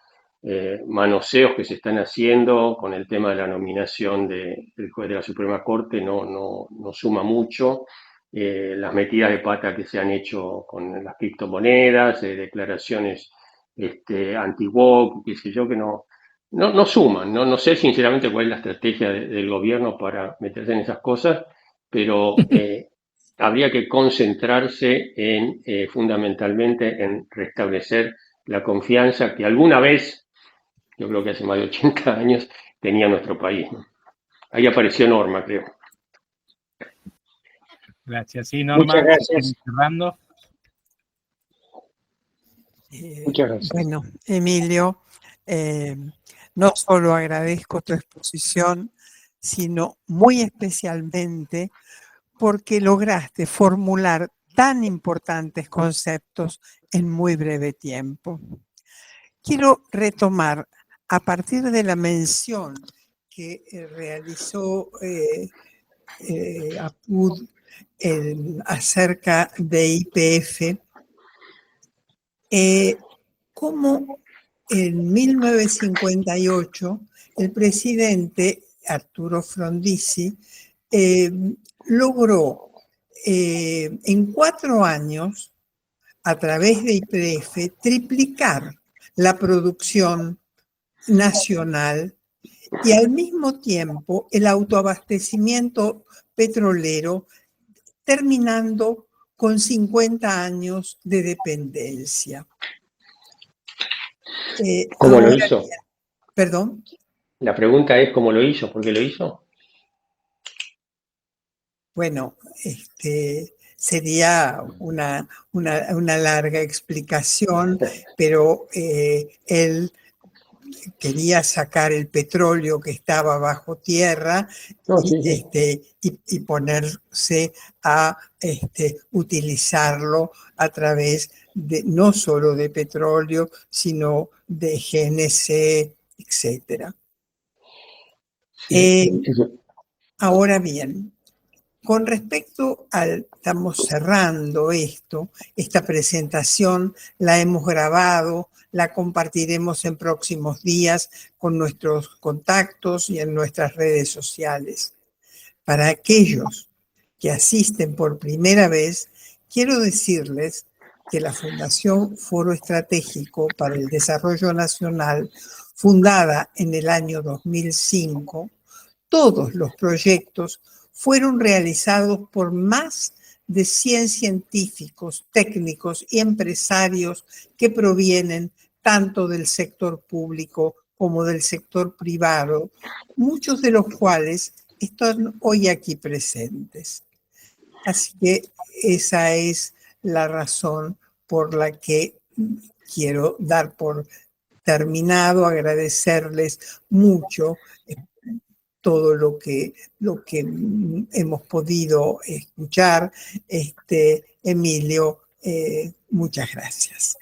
manoseos que se están haciendo con el tema de la nominación del juez de la Suprema Corte no suma mucho. Las metidas de pata que se han hecho con las criptomonedas, declaraciones anti-woke, qué sé yo, que no suman. No sé sinceramente cuál es la estrategia del gobierno para meterse en esas cosas, pero habría que concentrarse fundamentalmente en restablecer la confianza que alguna vez, yo creo que hace más de 80 años, tenía nuestro país, ¿no? Ahí apareció Norma, creo. Gracias. Sí, Norma. Muchas gracias. Cerrando. Muchas gracias. Bueno, Emilio, no solo agradezco tu exposición, sino muy especialmente porque lograste formular tan importantes conceptos en muy breve tiempo. Quiero retomar a partir de la mención que realizó Apud acerca de YPF, cómo en 1958 el presidente Arturo Frondizi logró en 4 años, a través de YPF, triplicar la producción nacional y al mismo tiempo el autoabastecimiento petrolero, terminando con 50 años de dependencia. ¿Cómo lo hizo? ¿Perdón? La pregunta es ¿cómo lo hizo? ¿Por qué lo hizo? Bueno, sería una larga explicación, pero él quería sacar el petróleo que estaba bajo tierra y ponerse a utilizarlo a través de no solo de petróleo, sino de GNC, etc. Ahora bien, con respecto estamos cerrando esta presentación, la hemos grabado, la compartiremos en próximos días con nuestros contactos y en nuestras redes sociales. Para aquellos que asisten por primera vez, quiero decirles que la Fundación Foro Estratégico para el Desarrollo Nacional, fundada en el año 2005, todos los proyectos fueron realizados por más de 100 científicos, técnicos y empresarios que provienen tanto del sector público como del sector privado, muchos de los cuales están hoy aquí presentes. Así que esa es la razón por la que quiero dar por terminado, agradecerles mucho todo lo que hemos podido escuchar. Emilio, muchas gracias.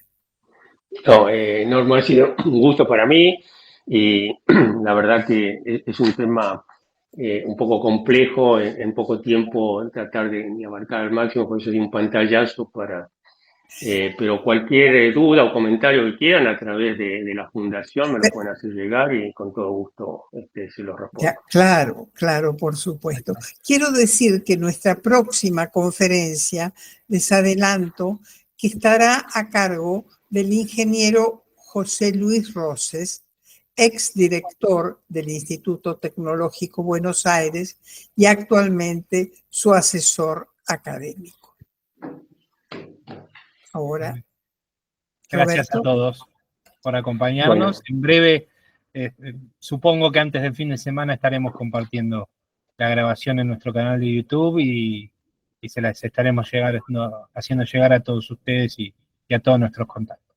No, Norma, ha sido un gusto para mí y la verdad que es un tema un poco complejo en poco tiempo tratar de abarcar al máximo, por eso di un pantallazo pero cualquier duda o comentario que quieran a través de la fundación me lo pueden hacer llegar y con todo gusto se los respondo. Ya, claro, por supuesto. Quiero decir que nuestra próxima conferencia, les adelanto, que estará a cargo del ingeniero José Luis Roses, exdirector del Instituto Tecnológico Buenos Aires y actualmente su asesor académico. Ahora, gracias Roberto. a todos por acompañarnos. Bueno. En breve, supongo que antes del fin de semana estaremos compartiendo la grabación en nuestro canal de YouTube y se las estaremos haciendo llegar a todos ustedes y a todos nuestros contactos.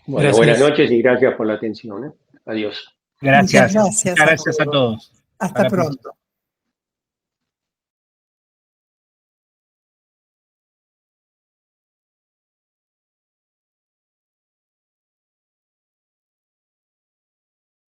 Bueno, buenas noches y gracias por la atención. Adiós. Gracias. Muchas gracias a todos. Hasta pronto.